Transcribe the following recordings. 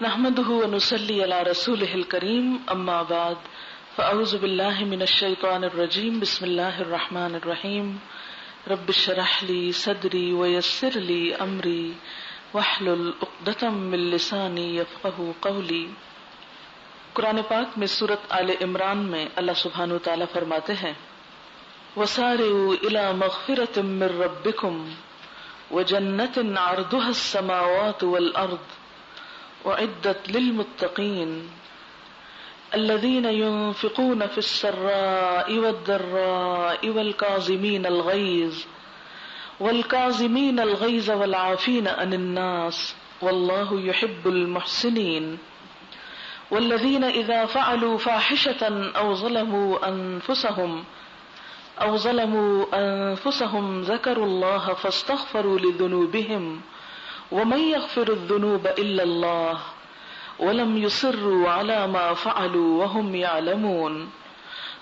نحمده ونصلي على رسوله الكريم اما بعد فاعوذ بالله من الشيطان الرجيم بسم الله الرحمن الرحيم رب اشرح لي صدري ويسر لي امري واحلل عقدة من لساني يفقهوا قولي۔ قرآن پاک میں سورۃ آل عمران میں اللہ سبحانہ وتعالی فرماتے ہیں وسارعوا الى مغفرة من ربكم وجنة عرضها السماوات والارض وعدت للمتقين الذين ينفقون في السراء والضراء والكاظمين الغيظ والعافين عن الناس والله يحب المحسنين والذين إذا فعلوا فاحشة أو ظلموا أنفسهم ذكروا الله فاستغفروا لذنوبهم ومن يغفر الذنوب إلا الله ولم يصروا على ما فعلوا وهم يعلمون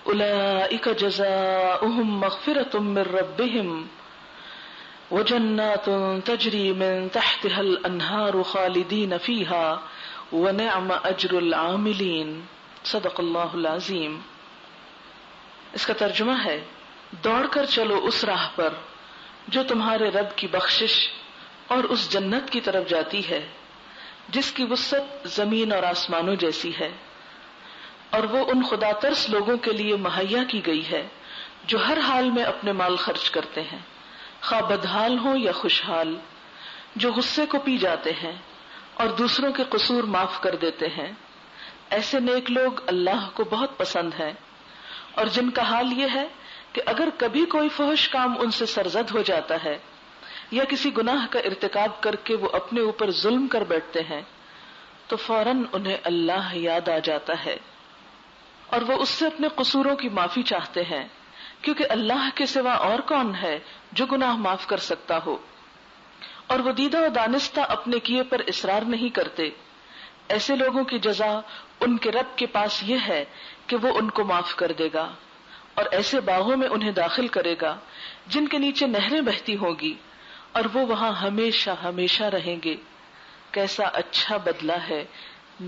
أولئك جزاؤهم مغفرة من ربهم وجنات تجري من تحتها الأنهار خالدين فيها ونعم أجر العاملين۔ صدق اللہ العظیم۔ اس کا ترجمہ ہے دوڑ کر چلو اس راہ پر جو تمہارے رب کی بخشش اور اس جنت کی طرف جاتی ہے جس کی وسعت زمین اور آسمانوں جیسی ہے، اور وہ ان خدا ترس لوگوں کے لیے مہیا کی گئی ہے جو ہر حال میں اپنے مال خرچ کرتے ہیں، خواہ بدحال ہوں یا خوشحال، جو غصے کو پی جاتے ہیں اور دوسروں کے قصور معاف کر دیتے ہیں۔ ایسے نیک لوگ اللہ کو بہت پسند ہیں، اور جن کا حال یہ ہے کہ اگر کبھی کوئی فحش کام ان سے سرزد ہو جاتا ہے یا کسی گناہ کا ارتکاب کر کے وہ اپنے اوپر ظلم کر بیٹھتے ہیں تو فوراً انہیں اللہ یاد آ جاتا ہے اور وہ اس سے اپنے قصوروں کی معافی چاہتے ہیں، کیونکہ اللہ کے سوا اور کون ہے جو گناہ معاف کر سکتا ہو، اور وہ دیدہ و دانستہ اپنے کیے پر اصرار نہیں کرتے۔ ایسے لوگوں کی جزا ان کے رب کے پاس یہ ہے کہ وہ ان کو معاف کر دے گا اور ایسے باغوں میں انہیں داخل کرے گا جن کے نیچے نہریں بہتی ہوں گی، اور وہ وہاں ہمیشہ ہمیشہ رہیں گے۔ کیسا اچھا بدلہ ہے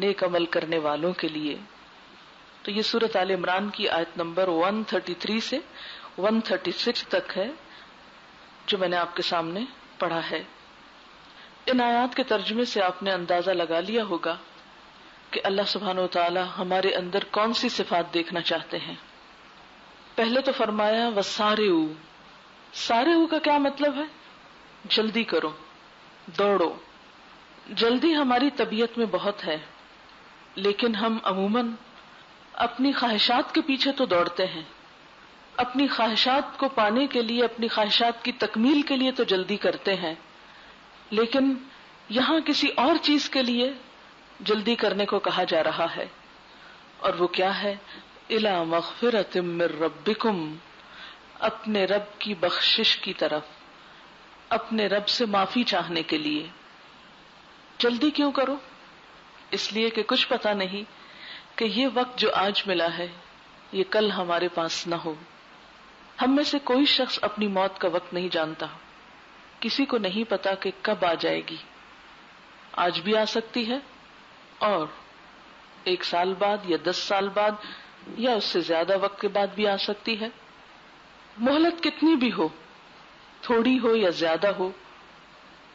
نیک عمل کرنے والوں کے لیے۔ تو یہ سورۃ آل عمران کی آیت نمبر 133 سے 136 تک ہے جو میں نے آپ کے سامنے پڑھا ہے۔ ان آیات کے ترجمے سے آپ نے اندازہ لگا لیا ہوگا کہ اللہ سبحانہ وتعالی ہمارے اندر کون سی صفات دیکھنا چاہتے ہیں۔ پہلے تو فرمایا وسارعوا۔ سارعوا کا کیا مطلب ہے؟ جلدی کرو، دوڑو۔ جلدی ہماری طبیعت میں بہت ہے، لیکن ہم عموماً اپنی خواہشات کے پیچھے تو دوڑتے ہیں، اپنی خواہشات کو پانے کے لیے، اپنی خواہشات کی تکمیل کے لیے تو جلدی کرتے ہیں، لیکن یہاں کسی اور چیز کے لیے جلدی کرنے کو کہا جا رہا ہے، اور وہ کیا ہے؟ الی مغفرۃ من ربکم، اپنے رب کی بخشش کی طرف، اپنے رب سے معافی چاہنے کے لیے۔ جلدی کیوں کرو؟ اس لیے کہ کچھ پتہ نہیں کہ یہ وقت جو آج ملا ہے یہ کل ہمارے پاس نہ ہو۔ ہم میں سے کوئی شخص اپنی موت کا وقت نہیں جانتا، کسی کو نہیں پتا کہ کب آ جائے گی۔ آج بھی آ سکتی ہے، اور 1 سال بعد یا 10 سال بعد یا اس سے زیادہ وقت کے بعد بھی آ سکتی ہے۔ مہلت کتنی بھی ہو، تھوڑی ہو یا زیادہ ہو،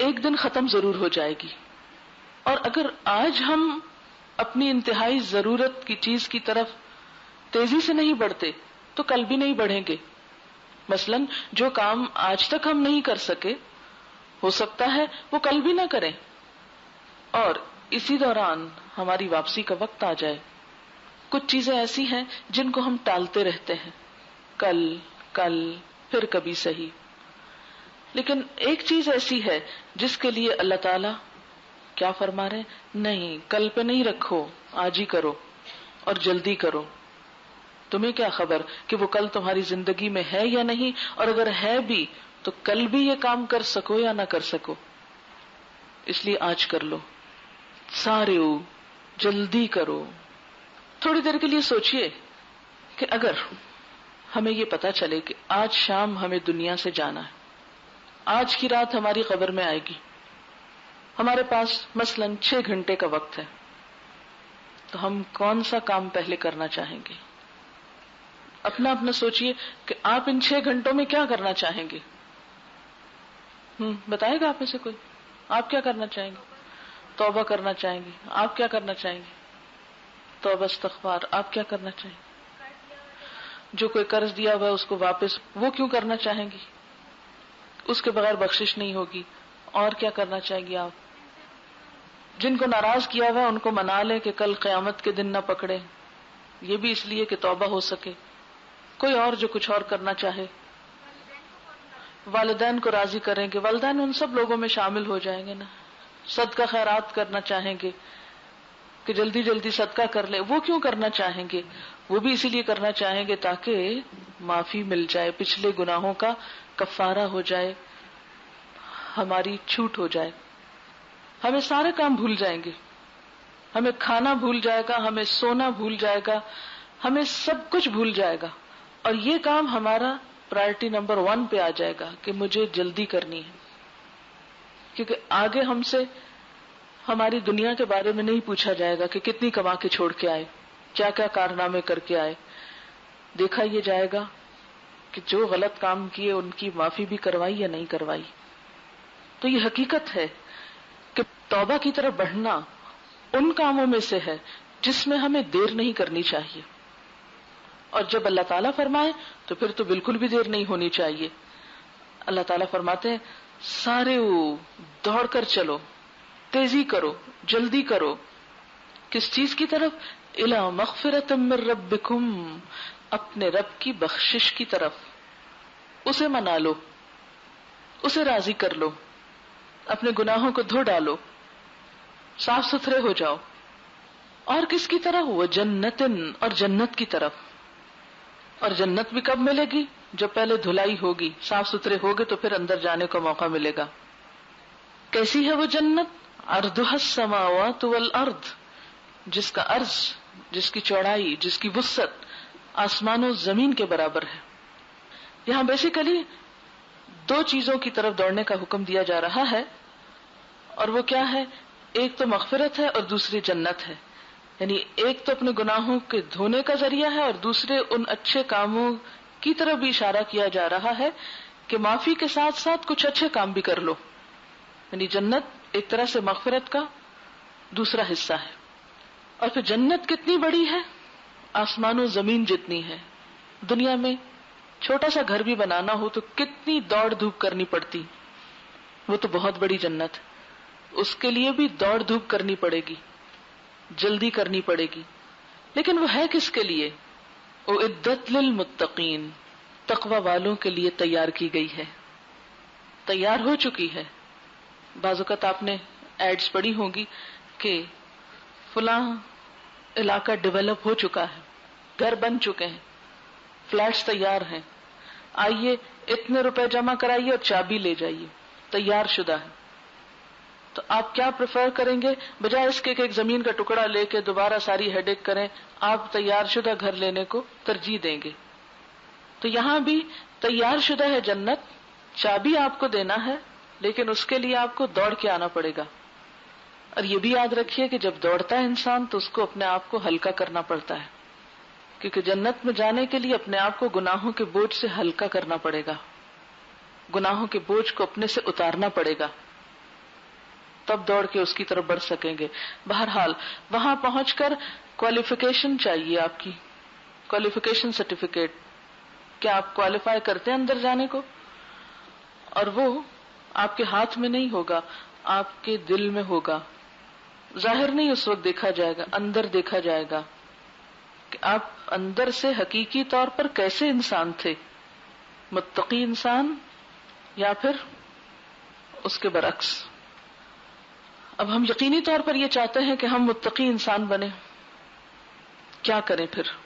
ایک دن ختم ضرور ہو جائے گی۔ اور اگر آج ہم اپنی انتہائی ضرورت کی چیز کی طرف تیزی سے نہیں بڑھتے تو کل بھی نہیں بڑھیں گے۔ مثلا جو کام آج تک ہم نہیں کر سکے، ہو سکتا ہے وہ کل بھی نہ کریں، اور اسی دوران ہماری واپسی کا وقت آ جائے۔ کچھ چیزیں ایسی ہیں جن کو ہم ٹالتے رہتے ہیں، کل کل پھر کبھی صحیح، لیکن ایک چیز ایسی ہے جس کے لیے اللہ تعالیٰ کیا فرما رہے ہیں؟ نہیں، کل پہ نہیں رکھو، آج ہی کرو اور جلدی کرو۔ تمہیں کیا خبر کہ وہ کل تمہاری زندگی میں ہے یا نہیں، اور اگر ہے بھی تو کل بھی یہ کام کر سکو یا نہ کر سکو، اس لیے آج کر لو۔ سارعوا، جلدی کرو۔ تھوڑی دیر کے لیے سوچئے کہ اگر ہمیں یہ پتا چلے کہ آج شام ہمیں دنیا سے جانا ہے، آج کی رات ہماری قبر میں آئے گی، ہمارے پاس مثلاً 6 گھنٹے کا وقت ہے، تو ہم کون سا کام پہلے کرنا چاہیں گے؟ اپنا اپنا سوچئے کہ آپ ان 6 گھنٹوں میں کیا کرنا چاہیں گے؟ بتائے گا آپ میں سے کوئی؟ آپ کیا کرنا چاہیں گے؟ توبہ کرنا چاہیں گے. آپ کیا کرنا چاہیں گے؟ توبہ استغفار. آپ کیا کرنا چاہیں گے؟ جو کوئی قرض دیا ہوا ہے اس کو واپس، وہ کیوں کرنا چاہیں گی؟ اس کے بغیر بخشش نہیں ہوگی. اور کیا کرنا چاہیں گی آپ؟ جن کو ناراض کیا ہوا ہے ان کو منا لیں کہ کل قیامت کے دن نہ پکڑے. یہ بھی اس لیے کہ توبہ ہو سکے. کوئی اور جو کچھ اور کرنا چاہے. والدین کو راضی کریں گے. والدین ان سب لوگوں میں شامل ہو جائیں گے نا. صدقہ خیرات کرنا چاہیں گے کہ جلدی جلدی صدقہ کر لیں. وہ کیوں کرنا چاہیں گے؟ وہ بھی اسی لیے کرنا چاہیں گے تاکہ معافی مل جائے، پچھلے گناہوں کا کفارہ ہو جائے، ہماری چھوٹ ہو جائے. ہمیں سارے کام بھول جائیں گے. ہمیں کھانا بھول جائے گا، ہمیں سونا بھول جائے گا، ہمیں سب کچھ بھول جائے گا. اور یہ کام ہمارا پرائرٹی نمبر 1 پہ آ جائے گا کہ مجھے جلدی کرنی ہے. کیونکہ آگے ہم سے ہماری دنیا کے بارے میں نہیں پوچھا جائے گا کہ کتنی کما کے چھوڑ کے آئے، کیا کیا کارنامے کر کے آئے. دیکھا یہ جائے گا کہ جو غلط کام کیے ان کی معافی بھی کروائی یا نہیں کروائی. تو یہ حقیقت ہے کہ توبہ کی طرف بڑھنا ان کاموں میں سے ہے جس میں ہمیں دیر نہیں کرنی چاہیے. اور جب اللہ تعالیٰ فرمائے تو پھر تو بالکل بھی دیر نہیں ہونی چاہیے. اللہ تعالیٰ فرماتے ہیں سارے دوڑ کر چلو، تیزی کرو، جلدی کرو. کس چیز کی طرف؟ الی مغفرۃ من ربکم، اپنے رب کی بخشش کی طرف. اسے منا لو، اسے راضی کر لو، اپنے گناہوں کو دھو ڈالو، صاف ستھرے ہو جاؤ. اور کس کی طرف؟ وہ جنتن، اور جنت کی طرف. اور جنت بھی کب ملے گی؟ جب پہلے دھلائی ہوگی، صاف ستھرے ہوگے تو پھر اندر جانے کا موقع ملے گا. کیسی ہے وہ جنت؟ عرضها السماوات والارض، جس کا عرض، جس کی چوڑائی، جس کی وسعت آسمان و زمین کے برابر ہے. یہاں بیسیکلی 2 چیزوں کی طرف دوڑنے کا حکم دیا جا رہا ہے. اور وہ کیا ہے؟ ایک تو مغفرت ہے اور دوسری جنت ہے. یعنی ایک تو اپنے گناہوں کے دھونے کا ذریعہ ہے اور دوسرے ان اچھے کاموں کی طرف بھی اشارہ کیا جا رہا ہے کہ معافی کے ساتھ ساتھ کچھ اچھے کام بھی کر لو. یعنی جنت ایک طرح سے مغفرت کا دوسرا حصہ ہے. اور پھر جنت کتنی بڑی ہے؟ آسمان و زمین جتنی ہے. دنیا میں چھوٹا سا گھر بھی بنانا ہو تو کتنی دوڑ دھوپ کرنی پڑتی. وہ تو بہت بڑی جنت، اس کے لیے بھی دوڑ دھوپ کرنی پڑے گی، جلدی کرنی پڑے گی. لیکن وہ ہے کس کے لیے؟ اعدت للمتقین، تقوی والوں کے لیے تیار کی گئی ہے، تیار ہو چکی ہے. بعض اوقات آپ نے ایڈز پڑھی ہوں گی کہ فلاں علاقہ ڈیولپ ہو چکا ہے، گھر بن چکے ہیں، فلیٹس تیار ہیں، آئیے اتنے روپے جمع کرائیے اور چابی لے جائیے، تیار شدہ ہے. تو آپ کیا پریفر کریں گے؟ بجائے اس کے کہ ایک زمین کا ٹکڑا لے کے دوبارہ ساری ہیڈ ایک کریں، آپ تیار شدہ گھر لینے کو ترجیح دیں گے. تو یہاں بھی تیار شدہ ہے جنت، چابی آپ کو دینا ہے، لیکن اس کے لیے آپ کو دوڑ کے آنا پڑے گا. اور یہ بھی یاد رکھیے کہ جب دوڑتا ہے انسان تو اس کو اپنے آپ کو ہلکا کرنا پڑتا ہے، کیونکہ جنت میں جانے کے لیے اپنے آپ کو گناہوں کے بوجھ سے ہلکا کرنا پڑے گا، گناہوں کے بوجھ کو اپنے سے اتارنا پڑے گا، تب دوڑ کے اس کی طرف بڑھ سکیں گے. بہرحال وہاں پہنچ کر کوالیفیکیشن چاہیے، آپ کی کوالیفیکیشن سرٹیفکیٹ، کیا آپ کوالیفائی کرتے ہیں اندر جانے کو. اور وہ آپ کے ہاتھ میں نہیں ہوگا، آپ کے دل میں ہوگا. ظاہر نہیں اس وقت دیکھا جائے گا، اندر دیکھا جائے گا کہ آپ اندر سے حقیقی طور پر کیسے انسان تھے، متقی انسان یا پھر اس کے برعکس. اب ہم یقینی طور پر یہ چاہتے ہیں کہ ہم متقی انسان بنیں. کیا کریں پھر؟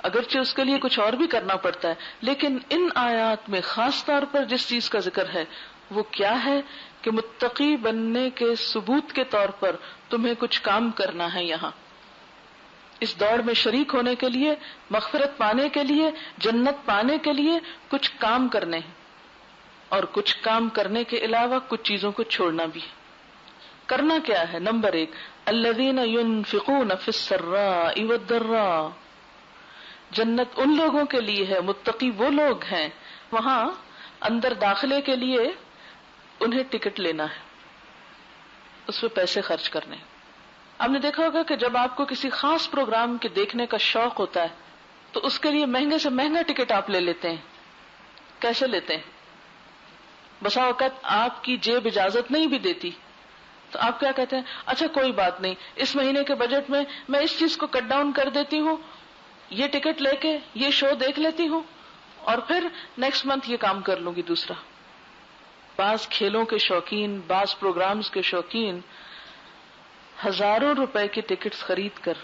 اگرچہ اس کے لیے کچھ اور بھی کرنا پڑتا ہے، لیکن ان آیات میں خاص طور پر جس چیز کا ذکر ہے وہ کیا ہے کہ متقی بننے کے ثبوت کے طور پر تمہیں کچھ کام کرنا ہے. یہاں اس دوڑ میں شریک ہونے کے لیے، مغفرت پانے کے لیے، جنت پانے کے لیے کچھ کام کرنے ہیں، اور کچھ کام کرنے کے علاوہ کچھ چیزوں کو چھوڑنا بھی ہے. کرنا کیا ہے؟ نمبر 1 الذین ينفقون فی السراء والضراء، جنت ان لوگوں کے لیے ہے، متقی وہ لوگ ہیں، وہاں اندر داخلے کے لیے انہیں ٹکٹ لینا ہے، اس پہ پیسے خرچ کرنے۔ آپ نے دیکھا ہوگا کہ جب آپ کو کسی خاص پروگرام کے دیکھنے کا شوق ہوتا ہے تو اس کے لیے مہنگے سے مہنگا ٹکٹ آپ لے لیتے ہیں۔ کیسے لیتے ہیں؟ بسا اوقات آپ کی جیب اجازت نہیں بھی دیتی تو آپ کیا کہتے ہیں، اچھا کوئی بات نہیں، اس مہینے کے بجٹ میں میں اس چیز کو کٹ ڈاؤن کر دیتی ہوں، یہ ٹکٹ لے کے یہ شو دیکھ لیتی ہوں اور پھر نیکسٹ منتھ یہ کام کر لوں گی دوسرا۔ بعض کھیلوں کے شوقین، بعض پروگرامز کے شوقین ہزاروں روپے کی ٹکٹس خرید کر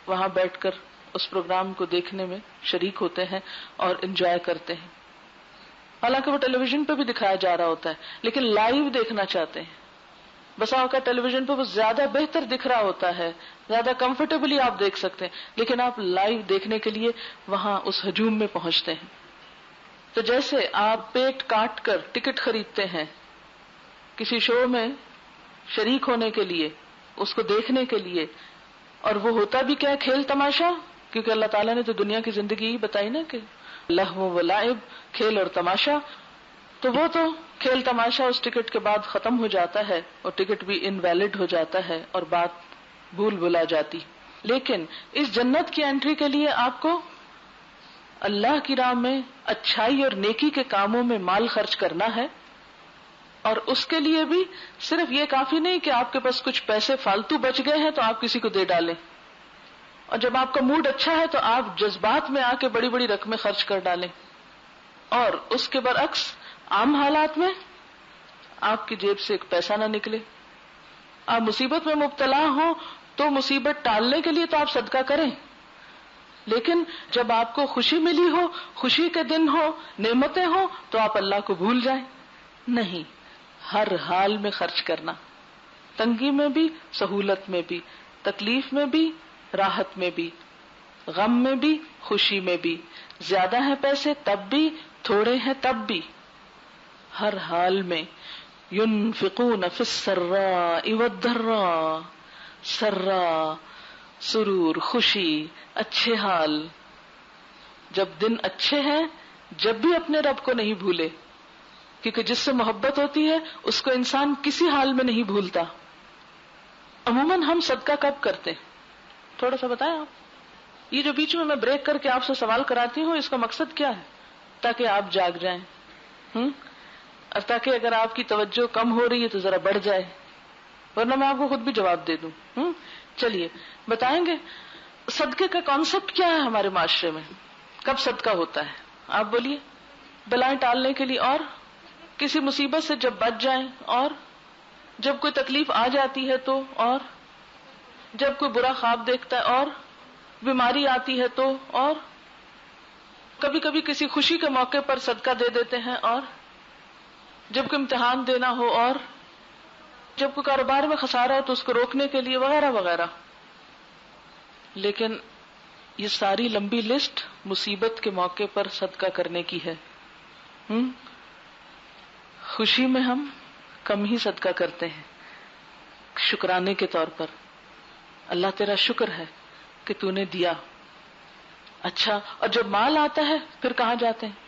وہاں بیٹھ کر اس پروگرام کو دیکھنے میں شریک ہوتے ہیں اور انجوائے کرتے ہیں، حالانکہ وہ ٹیلی ویژن پہ بھی دکھایا جا رہا ہوتا ہے لیکن لائیو دیکھنا چاہتے ہیں۔ بسا اوقات ٹیلی ویژن پہ وہ زیادہ بہتر دکھ رہا ہوتا ہے، زیادہ کمفرٹیبلی آپ دیکھ سکتے ہیں، لیکن آپ لائیو دیکھنے کے لیے وہاں اس ہجوم میں پہنچتے ہیں۔ تو جیسے آپ پیٹ کاٹ کر ٹکٹ خریدتے ہیں کسی شو میں شریک ہونے کے لیے، اس کو دیکھنے کے لیے، اور وہ ہوتا بھی کیا ہے، کھیل تماشا، کیونکہ اللہ تعالیٰ نے تو دنیا کی زندگی ہی بتائی نا کہ لہو و لعب، کھیل اور تماشا، تو وہ تو کھیل تماشا اس ٹکٹ کے بعد ختم ہو جاتا ہے اور ٹکٹ بھی انویلڈ ہو جاتا ہے اور بات بھول بھلا جاتی۔ لیکن اس جنت کی انٹری کے لیے آپ کو اللہ کی راہ میں اچھائی اور نیکی کے کاموں میں مال خرچ کرنا ہے، اور اس کے لیے بھی صرف یہ کافی نہیں کہ آپ کے پاس کچھ پیسے فالتو بچ گئے ہیں تو آپ کسی کو دے ڈالیں، اور جب آپ کا موڈ اچھا ہے تو آپ جذبات میں آ کے بڑی بڑی رقمیں خرچ کر ڈالیں، اور اس کے برعکس عام حالات میں آپ کی جیب سے ایک پیسہ نہ نکلے۔ آپ مصیبت میں مبتلا ہوں تو مصیبت ٹالنے کے لیے تو آپ صدقہ کریں، لیکن جب آپ کو خوشی ملی ہو، خوشی کے دن ہو، نعمتیں ہوں، تو آپ اللہ کو بھول جائیں؟ نہیں، ہر حال میں خرچ کرنا، تنگی میں بھی، سہولت میں بھی، تکلیف میں بھی، راحت میں بھی، غم میں بھی، خوشی میں بھی، زیادہ ہیں پیسے تب بھی، تھوڑے ہیں تب بھی، ہر حال میں۔ ينفقون فی السراء والضراء، سرا سرور، خوشی، اچھے حال، جب دن اچھے ہیں جب بھی اپنے رب کو نہیں بھولے، کیونکہ جس سے محبت ہوتی ہے اس کو انسان کسی حال میں نہیں بھولتا۔ عموماً ہم صدقہ کب کرتے ہیں؟ تھوڑا سا بتائیں آپ۔ یہ جو بیچ میں بریک کر کے آپ سے سوال کراتی ہوں، اس کا مقصد کیا ہے؟ تاکہ آپ جاگ جائیں، اور تاکہ اگر آپ کی توجہ کم ہو رہی ہے تو ذرا بڑھ جائے، ورنہ میں آپ کو خود بھی جواب دے دوں۔ چلیے بتائیں گے صدقے کا کانسیپٹ کیا ہے ہمارے معاشرے میں، کب صدقہ ہوتا ہے؟ آپ بولیے۔ بلائیں ٹالنے کے لیے، اور کسی مصیبت سے جب بچ جائیں، اور جب کوئی تکلیف آ جاتی ہے تو، اور جب کوئی برا خواب دیکھتا ہے، اور بیماری آتی ہے تو، اور کبھی کبھی کسی خوشی کے موقع پر صدقہ دے دیتے ہیں، اور جب کوئی امتحان دینا ہو، اور جب کوئی کاروبار میں خسارہ ہو تو اس کو روکنے کے لیے، وغیرہ وغیرہ۔ لیکن یہ ساری لمبی لسٹ مصیبت کے موقع پر صدقہ کرنے کی ہے۔ خوشی میں ہم کم ہی صدقہ کرتے ہیں، شکرانے کے طور پر، اللہ تیرا شکر ہے کہ تو نے دیا۔ اچھا، اور جب مال آتا ہے پھر کہاں جاتے ہیں؟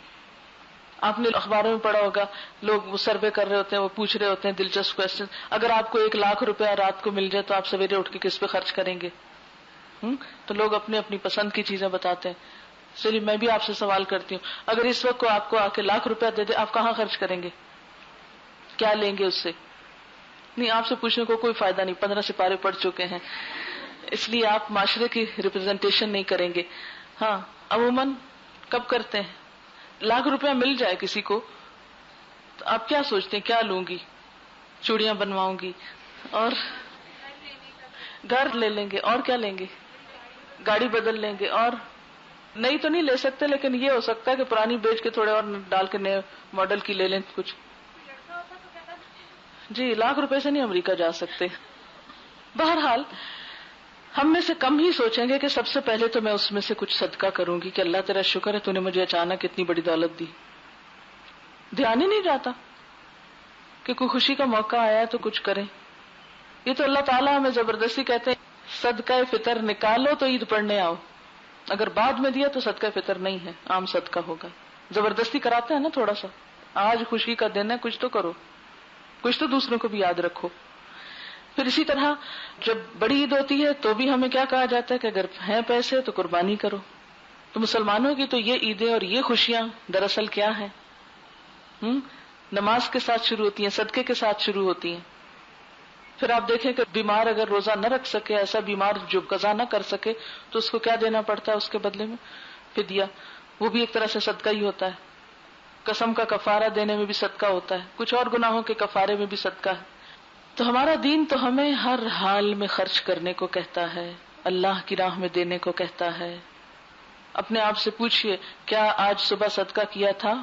آپ نے اخباروں میں پڑھا ہوگا، لوگ وہ سروے کر رہے ہوتے ہیں، وہ پوچھ رہے ہوتے ہیں دلچسپ کوشچن، اگر آپ کو 1,00,000 روپیہ رات کو مل جائے تو آپ سویرے اٹھ کے کس پہ خرچ کریں گے؟ تو لوگ اپنی اپنی پسند کی چیزیں بتاتے ہیں۔ چلیے میں بھی آپ سے سوال کرتی ہوں، اگر اس وقت کو آپ کو آ کے 1,00,000 روپیہ دے دے، آپ کہاں خرچ کریں گے؟ کیا لیں گے اس سے؟ نہیں، آپ سے پوچھنے کو کوئی فائدہ نہیں، 15 سپارے پڑھ چکے ہیں، اس لیے آپ معاشرے کی ریپرزینٹیشن نہیں کریں گے۔ ہاں، عموماً کب کرتے ہیں؟ 1,00,000 روپیہ مل جائے کسی کو تو آپ کیا سوچتے ہیں، کیا لوں گی؟ چوڑیاں بنواؤں گی، اور گھر لے لیں گے، اور کیا لیں گے؟ گاڑی بدل لیں گے، اور نئی تو نہیں لے سکتے لیکن یہ ہو سکتا ہے کہ پرانی بیچ کے تھوڑے اور ڈال کے نئے ماڈل کی لے لیں کچھ۔ جی، 1,00,000 روپے سے نہیں امریکہ جا سکتے۔ بہرحال ہم میں سے کم ہی سوچیں گے کہ سب سے پہلے تو میں اس میں سے کچھ صدقہ کروں گی کہ اللہ تیرا شکر ہے تو نے مجھے اچانک اتنی بڑی دولت دی۔ دھیان ہی نہیں جاتا کہ کوئی خوشی کا موقع آیا ہے تو کچھ کریں۔ یہ تو اللہ تعالیٰ ہمیں زبردستی کہتے ہیں صدقہ فطر نکالو تو عید پڑھنے آؤ، اگر بعد میں دیا تو صدقہ فطر نہیں ہے، عام صدقہ ہوگا. زبردستی کراتے ہیں نا تھوڑا سا، آج خوشی کا دن ہے، کچھ تو کرو، کچھ تو دوسروں کو بھی یاد رکھو. پھر اسی طرح جب بڑی عید ہوتی ہے تو بھی ہمیں کیا کہا جاتا ہے کہ اگر ہیں پیسے تو قربانی کرو. تو مسلمانوں کی تو یہ عیدیں اور یہ خوشیاں دراصل کیا ہیں؟ نماز کے ساتھ شروع ہوتی ہیں، صدقے کے ساتھ شروع ہوتی ہیں. پھر آپ دیکھیں کہ بیمار اگر روزہ نہ رکھ سکے، ایسا بیمار جو قضا نہ کر سکے، تو اس کو کیا دینا پڑتا ہے اس کے بدلے میں؟ فدیہ. وہ بھی ایک طرح سے صدقہ ہی ہوتا ہے. قسم کا کفارہ دینے میں بھی صدقہ ہوتا ہے، کچھ اور گناہوں کے کفارے میں بھی صدقہ ہے. تو ہمارا دین تو ہمیں ہر حال میں خرچ کرنے کو کہتا ہے، اللہ کی راہ میں دینے کو کہتا ہے. اپنے آپ سے پوچھئے، کیا آج صبح صدقہ کیا تھا؟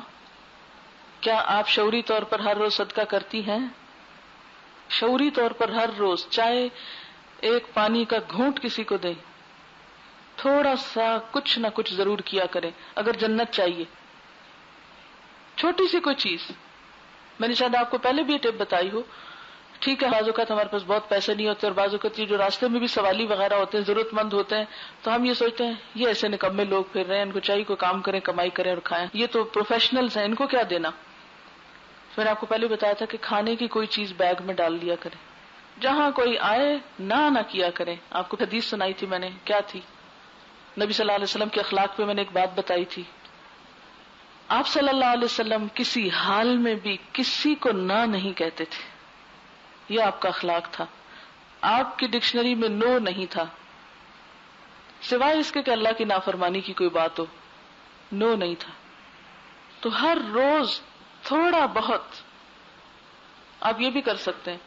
کیا آپ شعوری طور پر ہر روز صدقہ کرتی ہیں؟ شعوری طور پر ہر روز چاہے ایک پانی کا گھونٹ کسی کو دیں، تھوڑا سا کچھ نہ کچھ ضرور کیا کریں اگر جنت چاہیے. چھوٹی سی کوئی چیز. میں نے شاید آپ کو پہلے بھی یہ ٹپ بتائی ہو. ٹھیک ہے، بعض اوقات ہمارے پاس بہت پیسے نہیں ہوتے، اور بعض اوقات جو راستے میں بھی سوالی وغیرہ ہوتے ہیں، ضرورت مند ہوتے ہیں، تو ہم یہ سوچتے ہیں یہ ایسے نکمے لوگ پھر رہے ہیں، ان کو چاہیے کوئی کام کریں، کمائی کریں اور کھائیں، یہ تو پروفیشنلز ہیں، ان کو کیا دینا. میں نے آپ کو پہلے بتایا تھا کہ کھانے کی کوئی چیز بیگ میں ڈال لیا کریں، جہاں کوئی آئے نہ کیا کریں. آپ کو حدیث سنائی تھی میں نے، کیا تھی؟ نبی صلی اللہ علیہ وسلم کے اخلاق پہ میں نے ایک بات بتائی تھی. آپ صلی اللہ علیہ وسلم کسی حال میں بھی کسی کو نہ نہیں کہتے تھے. یہ آپ کا اخلاق تھا. آپ کی ڈکشنری میں نو نہیں تھا، سوائے اس کے کہ اللہ کی نافرمانی کی کوئی بات ہو، نو نہیں تھا. تو ہر روز تھوڑا بہت آپ یہ بھی کر سکتے ہیں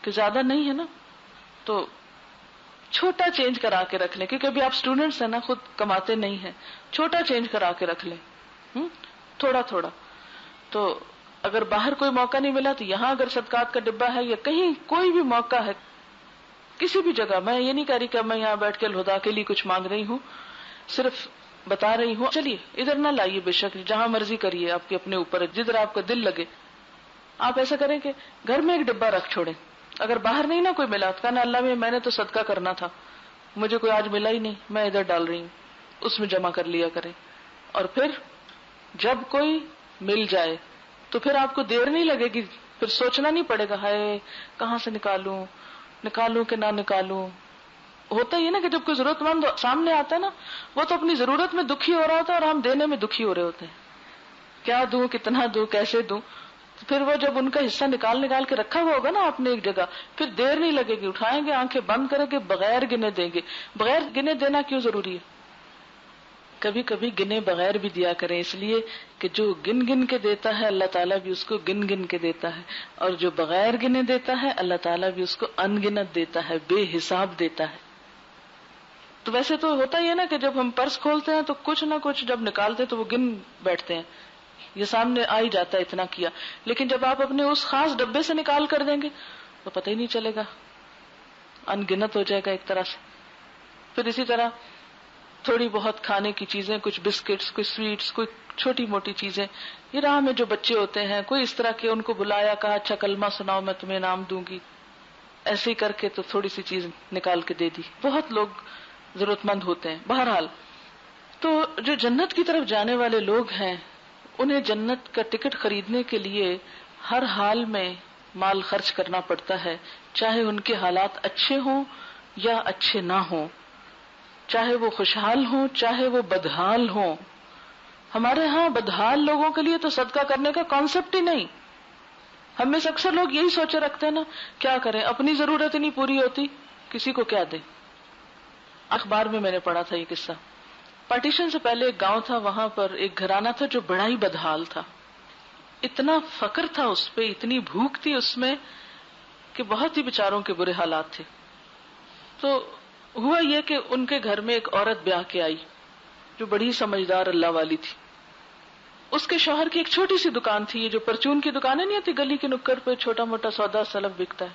کہ زیادہ نہیں ہے نا تو چھوٹا چینج کرا کے رکھ لیں، کیونکہ ابھی آپ اسٹوڈنٹس ہیں نا، خود کماتے نہیں ہیں، چھوٹا چینج کرا کے رکھ لیں، تھوڑا تھوڑا. تو اگر باہر کوئی موقع نہیں ملا تو یہاں اگر صدقات کا ڈبہ ہے، یا کہیں کوئی بھی موقع ہے کسی بھی جگہ، میں یہ نہیں کہہ رہی کہ میں یہاں بیٹھ کے الہدا کے لیے کچھ مانگ رہی ہوں، صرف بتا رہی ہوں. چلیے ادھر نہ لائیے، بے شک جہاں مرضی کریے، آپ کے اپنے اوپر ہے، جدھر آپ کا دل لگے. آپ ایسا کریں کہ گھر میں ایک ڈبہ رکھ چھوڑیں. اگر باہر نہیں نا کوئی ملا تو کہنا اللہ میں نے تو صدقہ کرنا تھا، مجھے کوئی آج ملا ہی نہیں، میں ادھر ڈال رہی ہوں، اس میں جمع کر لیا کریں. اور پھر جب کوئی مل جائے تو پھر آپ کو دیر نہیں لگے گی، پھر سوچنا نہیں پڑے گا ہائے کہاں سے نکالوں کہ نہ نکالوں. ہوتا ہی ہے نا کہ جب کوئی ضرورت مند سامنے آتا ہے نا، وہ تو اپنی ضرورت میں دکھی ہو رہا ہوتا ہے اور ہم دینے میں دکھی ہو رہے ہوتے ہیں، کیا دوں، کتنا دوں، کیسے دوں. پھر وہ جب ان کا حصہ نکال کے رکھا ہوا ہوگا نا آپ نے ایک جگہ، پھر دیر نہیں لگے گی، اٹھائیں گے، آنکھیں بند کریں گے، بغیر گنے دیں گے. بغیر گنے دینا کیوں ضروری ہے؟ کبھی کبھی گنے بغیر بھی دیا کریں، اس لیے کہ جو گن گن کے دیتا ہے اللہ تعالیٰ بھی اس کو گن گن کے دیتا ہے، اور جو بغیر گنے دیتا ہے اللہ تعالیٰ بھی اس کو ان گنت دیتا ہے، بے حساب دیتا ہے. تو ویسے تو ہوتا ہی ہے نا کہ جب ہم پرس کھولتے ہیں تو کچھ نہ کچھ جب نکالتے ہیں تو وہ گن بیٹھتے ہیں، یہ سامنے آ ہی جاتا ہے اتنا کیا. لیکن جب آپ اپنے اس خاص ڈبے سے نکال کر دیں گے تو پتہ ہی نہیں چلے گا، ان گنت ہو جائے گا ایک طرح سے. پھر اسی طرح تھوڑی بہت کھانے کی چیزیں، کچھ بسکٹس، کچھ سویٹس، کوئی چھوٹی موٹی چیزیں. یہ راہ میں جو بچے ہوتے ہیں، کوئی اس طرح کے ان کو بلایا، کہا اچھا کلمہ سناؤ میں تمہیں انعام دوں گی، ایسے ہی کر کے تو تھوڑی سی چیز نکال کے دے دی. بہت لوگ ضرورت مند ہوتے ہیں. بہرحال تو جو جنت کی طرف جانے والے لوگ ہیں انہیں جنت کا ٹکٹ خریدنے کے لیے ہر حال میں مال خرچ کرنا پڑتا ہے، چاہے ان کے حالات اچھے ہوں یا اچھے نہ ہوں، چاہے وہ خوشحال ہوں چاہے وہ بدحال ہوں. ہمارے ہاں بدحال لوگوں کے لیے تو صدقہ کرنے کا کانسیپٹ ہی نہیں. ہم میں سے اکثر لوگ یہی سوچے رکھتے ہیں نا، کیا کریں، اپنی ضرورت ہی نہیں پوری ہوتی، کسی کو کیا دیں. اخبار میں نے پڑھا تھا یہ قصہ. پارٹیشن سے پہلے ایک گاؤں تھا، وہاں پر ایک گھرانہ تھا جو بڑا ہی بدحال تھا. اتنا فقر تھا اس پہ، اتنی بھوک تھی اس میں کہ بہت ہی بیچاروں کے برے حالات تھے. تو ہوا یہ کہ ان کے گھر میں ایک عورت بیاہ کے آئی جو بڑی سمجھدار اللہ والی تھی. اس کے شوہر کی ایک چھوٹی سی دکان تھی، یہ جو پرچون کی دکانیں نہیں آتی گلی کے نکڑ پہ، چھوٹا موٹا سودا سلف بکتا ہے.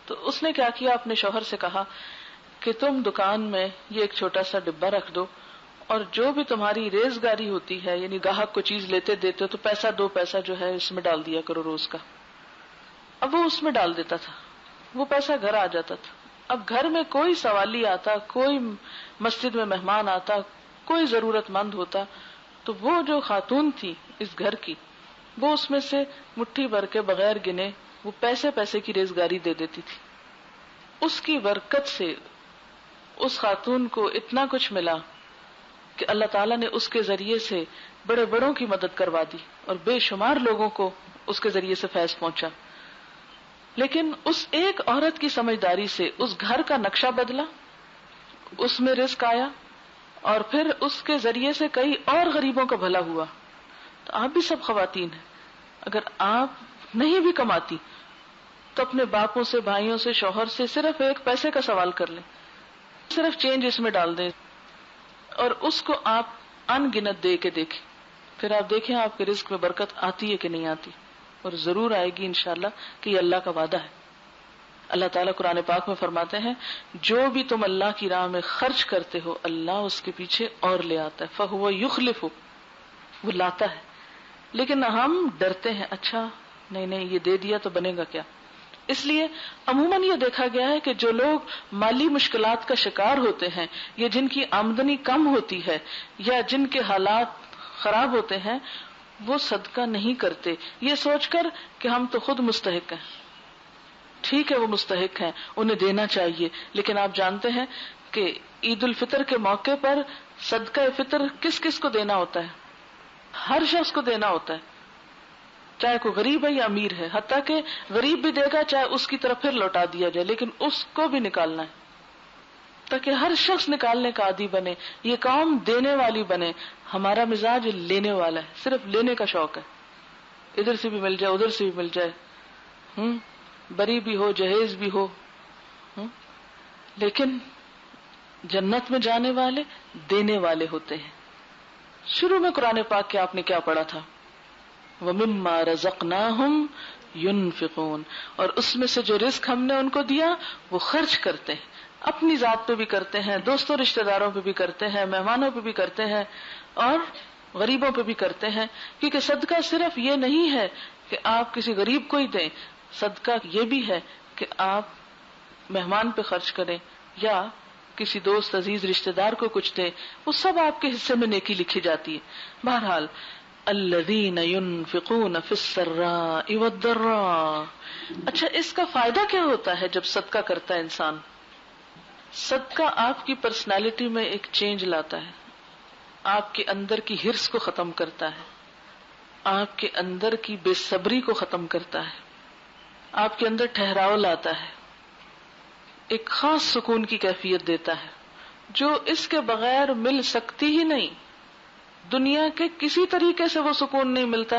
تو اس نے کیا کیا، اپنے شوہر سے کہا کہ تم دکان میں یہ ایک چھوٹا سا ڈبہ رکھ دو، اور جو بھی تمہاری ریزگاری ہوتی ہے، یعنی گاہک کو چیز لیتے دیتے ہو تو پیسہ 2 پیسہ جو ہے اس میں ڈال دیا کرو روز کا. اب وہ اس میں ڈال دیتا تھا. وہ پیسہ گھر آ جاتا تھا. اب گھر میں کوئی سوالی آتا, کوئی مسجد میں مہمان آتا, کوئی ضرورت مند ہوتا, تو وہ جو خاتون تھی اس گھر کی, وہ اس میں سے مٹھی بھر کے بغیر گنے وہ پیسے کی ریزگاری دے دیتی تھی. اس کی برکت سے اس خاتون کو اتنا کچھ ملا کہ اللہ تعالیٰ نے اس کے ذریعے سے بڑے بڑوں کی مدد کروا دی اور بے شمار لوگوں کو اس کے ذریعے سے فیض پہنچا. لیکن اس ایک عورت کی سمجھداری سے اس گھر کا نقشہ بدلا, اس میں رزق آیا, اور پھر اس کے ذریعے سے کئی اور غریبوں کا بھلا ہوا. تو آپ بھی سب خواتین ہیں, اگر آپ نہیں بھی کماتی تو اپنے باپوں سے, بھائیوں سے, شوہر سے صرف ایک پیسے کا سوال کر لیں, صرف چینج اس میں ڈال دیں اور اس کو آپ ان گنت دے کے دیکھیں, پھر آپ دیکھیں آپ کے رزق میں برکت آتی ہے کہ نہیں آتی, اور ضرور آئے گی انشاءاللہ, کہ یہ اللہ کا وعدہ ہے. اللہ تعالیٰ قرآن پاک میں فرماتے ہیں جو بھی تم اللہ کی راہ میں خرچ کرتے ہو اللہ اس کے پیچھے اور لے آتا ہے. فَهُوَ يُخْلِفُ, وہ لاتا ہے. لیکن ہم ڈرتے ہیں, اچھا نہیں یہ دے دیا تو بنے گا کیا. اس لیے عموماً یہ دیکھا گیا ہے کہ جو لوگ مالی مشکلات کا شکار ہوتے ہیں, یا جن کی آمدنی کم ہوتی ہے, یا جن کے حالات خراب ہوتے ہیں, وہ صدقہ نہیں کرتے یہ سوچ کر کہ ہم تو خود مستحق ہیں. ٹھیک ہے وہ مستحق ہیں, انہیں دینا چاہیے, لیکن آپ جانتے ہیں کہ عید الفطر کے موقع پر صدقہ فطر کس کس کو دینا ہوتا ہے؟ ہر شخص کو دینا ہوتا ہے, چاہے کوئی غریب ہے یا امیر ہے. حتیٰ کہ غریب بھی دے گا چاہے اس کی طرف پھر لوٹا دیا جائے, لیکن اس کو بھی نکالنا ہے تاکہ ہر شخص نکالنے کا عادی بنے, یہ قوم دینے والی بنے. ہمارا مزاج لینے والا ہے, صرف لینے کا شوق ہے, ادھر سے بھی مل جائے ادھر سے بھی مل جائے, بری بھی ہو جہیز بھی ہو. لیکن جنت میں جانے والے دینے والے ہوتے ہیں. شروع میں قرآن پاک کے آپ نے کیا پڑھا تھا؟ وَمِمَّا رَزَقْنَاهُمْ يُنْفِقُونَ, اور اس میں سے جو رزق ہم نے ان کو دیا وہ خرچ کرتے ہیں, اپنی ذات پہ بھی کرتے ہیں, دوستوں رشتہ داروں پہ بھی کرتے ہیں, مہمانوں پہ بھی کرتے ہیں, اور غریبوں پہ بھی کرتے ہیں. کیونکہ صدقہ صرف یہ نہیں ہے کہ آپ کسی غریب کو ہی دیں, صدقہ یہ بھی ہے کہ آپ مہمان پہ خرچ کریں یا کسی دوست عزیز رشتہ دار کو کچھ دیں, وہ سب آپ کے حصے میں نیکی لکھی جاتی ہے. بہرحال الذین ينفقون فی السراء والضراء. اچھا اس کا فائدہ کیا ہوتا ہے جب صدقہ کرتا ہے انسان؟ صدقہ آپ کی پرسنالٹی میں ایک چینج لاتا ہے, آپ کے اندر کی ہرس کو ختم کرتا ہے, آپ کے اندر کی بے صبری کو ختم کرتا ہے, آپ کے اندر ٹھہراؤ لاتا ہے, ایک خاص سکون کی کیفیت دیتا ہے جو اس کے بغیر مل سکتی ہی نہیں. دنیا کے کسی طریقے سے وہ سکون نہیں ملتا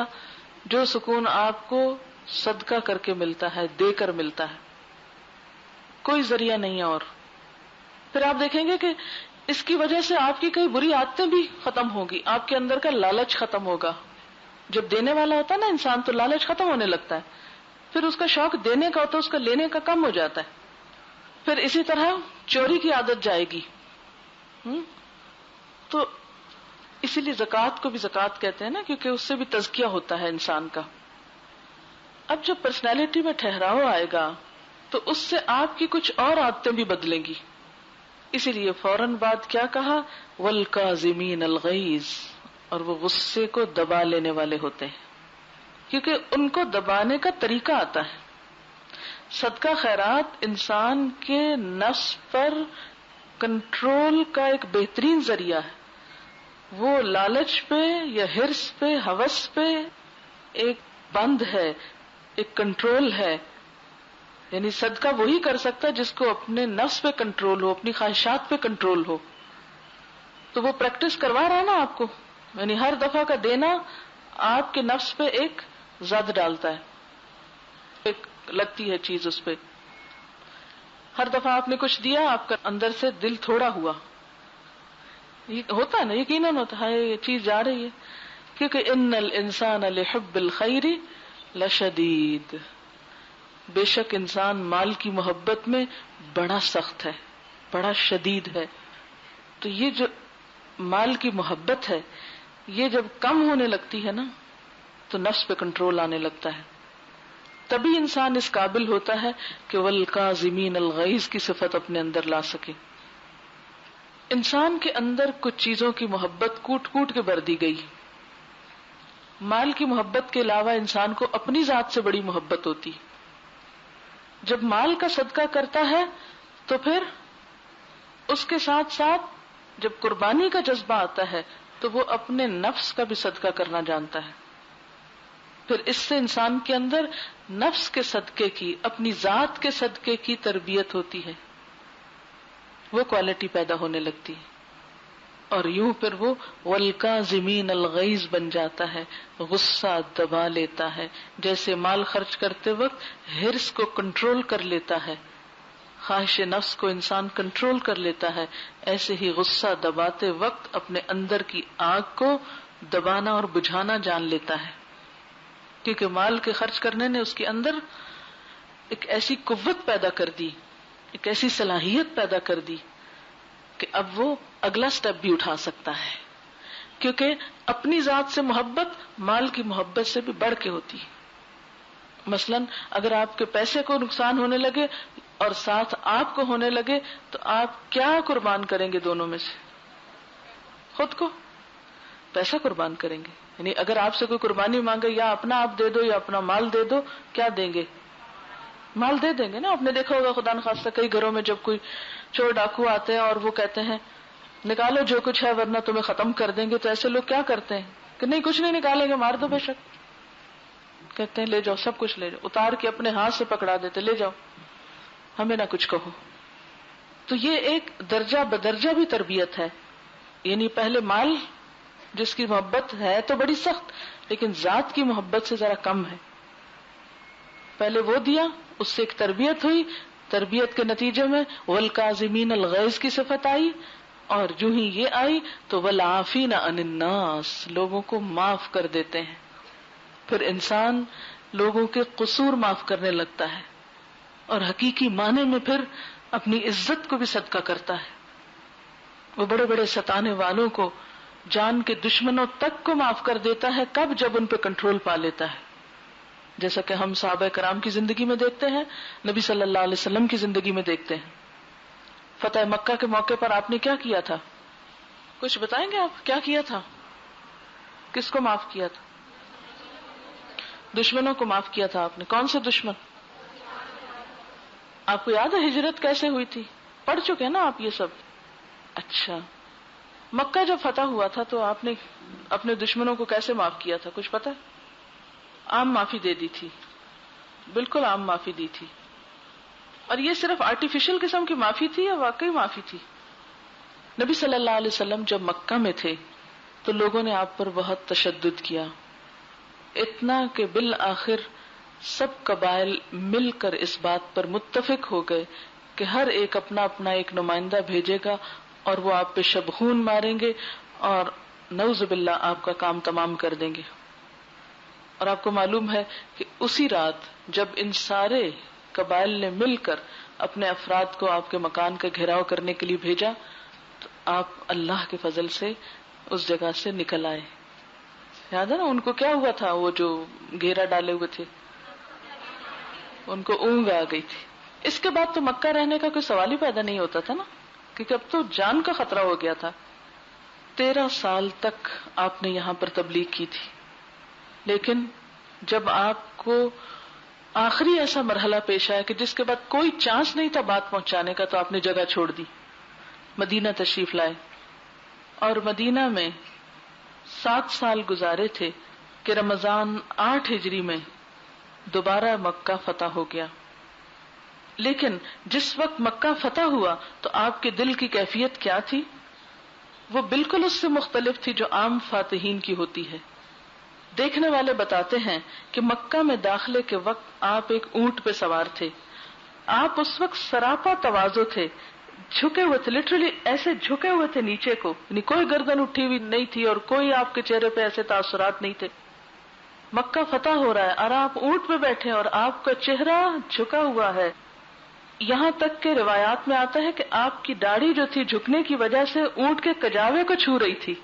جو سکون آپ کو صدقہ کر کے ملتا ہے, دے کر ملتا ہے, کوئی ذریعہ نہیں ہے. اور پھر آپ دیکھیں گے کہ اس کی وجہ سے آپ کی کئی بری عادتیں بھی ختم ہوگی, آپ کے اندر کا لالچ ختم ہوگا. جب دینے والا ہوتا ہے نا انسان تو لالچ ختم ہونے لگتا ہے, پھر اس کا شوق دینے کا ہوتا ہے, اس کا لینے کا کم ہو جاتا ہے. پھر اسی طرح چوری کی عادت جائے گی. تو اسی لیے زکوٰۃ کو بھی زکوٰۃ کہتے ہیں نا, کیونکہ اس سے بھی تزکیہ ہوتا ہے انسان کا. اب جب پرسنالٹی میں ٹھہراؤ آئے گا تو اس سے آپ کی کچھ اور عادتیں بھی بدلیں گی. اسی لیے فوراً بعد کیا کہا؟ والکاظمین الغیظ, اور وہ غصے کو دبا لینے والے ہوتے ہیں, کیونکہ ان کو دبانے کا طریقہ آتا ہے. صدقہ خیرات انسان کے نفس پر کنٹرول کا ایک بہترین ذریعہ ہے. وہ لالچ پہ یا ہرس پہ, ہوس پہ ایک بند ہے, ایک کنٹرول ہے. یعنی صدقہ وہی کر سکتا ہے جس کو اپنے نفس پہ کنٹرول ہو, اپنی خواہشات پہ کنٹرول ہو. تو وہ پریکٹس کروا رہا ہے نا آپ کو, یعنی ہر دفعہ کا دینا آپ کے نفس پہ ایک زد ڈالتا ہے, ایک لگتی ہے چیز اس پہ. ہر دفعہ آپ نے کچھ دیا آپ کا اندر سے دل تھوڑا ہوا, یہ ہوتا ہے نا, یقیناً ہوتا ہے یہ چیز جا رہی ہے. کیونکہ ان الانسان لحب الخیر لشدید, بے شک انسان مال کی محبت میں بڑا سخت ہے, بڑا شدید ہے. تو یہ جو مال کی محبت ہے یہ جب کم ہونے لگتی ہے نا تو نفس پہ کنٹرول آنے لگتا ہے, تبھی انسان اس قابل ہوتا ہے کہ والکاظمین الغیظ کی صفت اپنے اندر لا سکے. انسان کے اندر کچھ چیزوں کی محبت کوٹ کوٹ کے بھر دی گئی. مال کی محبت کے علاوہ انسان کو اپنی ذات سے بڑی محبت ہوتی. جب مال کا صدقہ کرتا ہے تو پھر اس کے ساتھ ساتھ جب قربانی کا جذبہ آتا ہے تو وہ اپنے نفس کا بھی صدقہ کرنا جانتا ہے. پھر اس سے انسان کے اندر نفس کے صدقے کی، اپنی ذات کے صدقے کی تربیت ہوتی ہے، وہ کوالٹی پیدا ہونے لگتی ہے. اور یوں پھر وہ والکاظمین الغیظ بن جاتا ہے، غصہ دبا لیتا ہے. جیسے مال خرچ کرتے وقت حرص کو کنٹرول کر لیتا ہے، خواہش نفس کو انسان کنٹرول کر لیتا ہے، ایسے ہی غصہ دباتے وقت اپنے اندر کی آگ کو دبانا اور بجھانا جان لیتا ہے. کیونکہ مال کے خرچ کرنے نے اس کے اندر ایک ایسی قوت پیدا کر دی، ایک ایسی صلاحیت پیدا کر دی کہ اب وہ اگلا سٹیپ بھی اٹھا سکتا ہے. کیونکہ اپنی ذات سے محبت مال کی محبت سے بھی بڑھ کے ہوتی ہے. مثلا اگر آپ کے پیسے کو نقصان ہونے لگے اور ساتھ آپ کو ہونے لگے تو آپ کیا قربان کریں گے؟ دونوں میں سے خود کو، پیسہ قربان کریں گے. یعنی اگر آپ سے کوئی قربانی مانگے، یا اپنا آپ دے دو یا اپنا مال دے دو، کیا دیں گے؟ مال دے دیں گے نا. آپ نے دیکھا ہوگا خدا نخواستہ کئی گھروں میں جب کوئی چور ڈاکو آتے ہیں اور وہ کہتے ہیں نکالو جو کچھ ہے ورنہ تمہیں ختم کر دیں گے، تو ایسے لوگ کیا کرتے ہیں کہ نہیں کچھ نہیں نکالیں گے، مار دو بے شک. کہتے ہیں لے جاؤ، سب کچھ لے جاؤ، اتار کے اپنے ہاتھ سے پکڑا دیتے، لے جاؤ، ہمیں نہ کچھ کہو. تو یہ ایک درجہ بدرجہ بھی تربیت ہے. یعنی پہلے مال جس کی محبت ہے تو بڑی سخت، لیکن ذات کی محبت سے ذرا کم ہے. پہلے وہ دیا، اس سے ایک تربیت ہوئی، تربیت کے نتیجے میں والکاظمین الغیظ کی صفت آئی، اور جو ہی یہ آئی تو والعافین عن الناس، لوگوں کو معاف کر دیتے ہیں. پھر انسان لوگوں کے قصور معاف کرنے لگتا ہے اور حقیقی معنی میں پھر اپنی عزت کو بھی صدقہ کرتا ہے. وہ بڑے بڑے ستانے والوں کو، جان کے دشمنوں تک کو معاف کر دیتا ہے. کب؟ جب ان پہ کنٹرول پا لیتا ہے. جیسا کہ ہم صحابہ کرام کی زندگی میں دیکھتے ہیں، نبی صلی اللہ علیہ وسلم کی زندگی میں دیکھتے ہیں. فتح مکہ کے موقع پر آپ نے کیا کیا تھا؟ کچھ بتائیں گے آپ کیا کیا تھا؟ کس کو معاف کیا تھا؟ دشمنوں کو معاف کیا تھا آپ نے. کون سے دشمن؟ آپ کو یاد ہے ہجرت کیسے ہوئی تھی؟ پڑھ چکے ہیں نا آپ یہ سب. اچھا، مکہ جب فتح ہوا تھا تو آپ نے اپنے دشمنوں کو کیسے معاف کیا تھا؟ کچھ پتہ؟ عام معافی دے دی تھی، بالکل عام معافی دی تھی. اور یہ صرف آرٹیفیشل قسم کی معافی تھی یا واقعی معافی تھی؟ نبی صلی اللہ علیہ وسلم جب مکہ میں تھے تو لوگوں نے آپ پر بہت تشدد کیا، اتنا کہ بالآخر سب قبائل مل کر اس بات پر متفق ہو گئے کہ ہر ایک اپنا اپنا ایک نمائندہ بھیجے گا اور وہ آپ پہ شبخون ماریں گے اور نعوذ باللہ آپ کا کام تمام کر دیں گے. اور آپ کو معلوم ہے کہ اسی رات جب ان سارے قبائل نے مل کر اپنے افراد کو آپ کے مکان کا گھیراؤ کرنے کے لیے بھیجا تو آپ اللہ کے فضل سے اس جگہ سے نکل آئے. یاد ہے نا ان کو کیا ہوا تھا؟ وہ جو گھیرا ڈالے ہوئے تھے ان کو اونگ آ گئی تھی. اس کے بعد تو مکہ رہنے کا کوئی سوال ہی پیدا نہیں ہوتا تھا نا، کیونکہ اب تو جان کا خطرہ ہو گیا تھا. 13 سال تک آپ نے یہاں پر تبلیغ کی تھی، لیکن جب آپ کو آخری ایسا مرحلہ پیش آیا کہ جس کے بعد کوئی چانس نہیں تھا بات پہنچانے کا، تو آپ نے جگہ چھوڑ دی، مدینہ تشریف لائے. اور مدینہ میں 7 سال گزارے تھے کہ رمضان 8 ہجری میں دوبارہ مکہ فتح ہو گیا. لیکن جس وقت مکہ فتح ہوا تو آپ کے دل کی کیفیت کیا تھی؟ وہ بالکل اس سے مختلف تھی جو عام فاتحین کی ہوتی ہے. دیکھنے والے بتاتے ہیں کہ مکہ میں داخلے کے وقت آپ ایک اونٹ پہ سوار تھے. آپ اس وقت سراپا تواضع تھے، جھکے ہوئے تھے، لٹرلی ایسے جھکے ہوئے تھے نیچے کو، یعنی کوئی گردن اٹھی ہوئی نہیں تھی اور کوئی آپ کے چہرے پہ ایسے تاثرات نہیں تھے. مکہ فتح ہو رہا ہے اور آپ اونٹ پہ بیٹھے اور آپ کا چہرہ جھکا ہوا ہے. یہاں تک کہ روایات میں آتا ہے کہ آپ کی داڑھی جو تھی جھکنے کی وجہ سے اونٹ کے کجاوے کو چھو رہی تھی.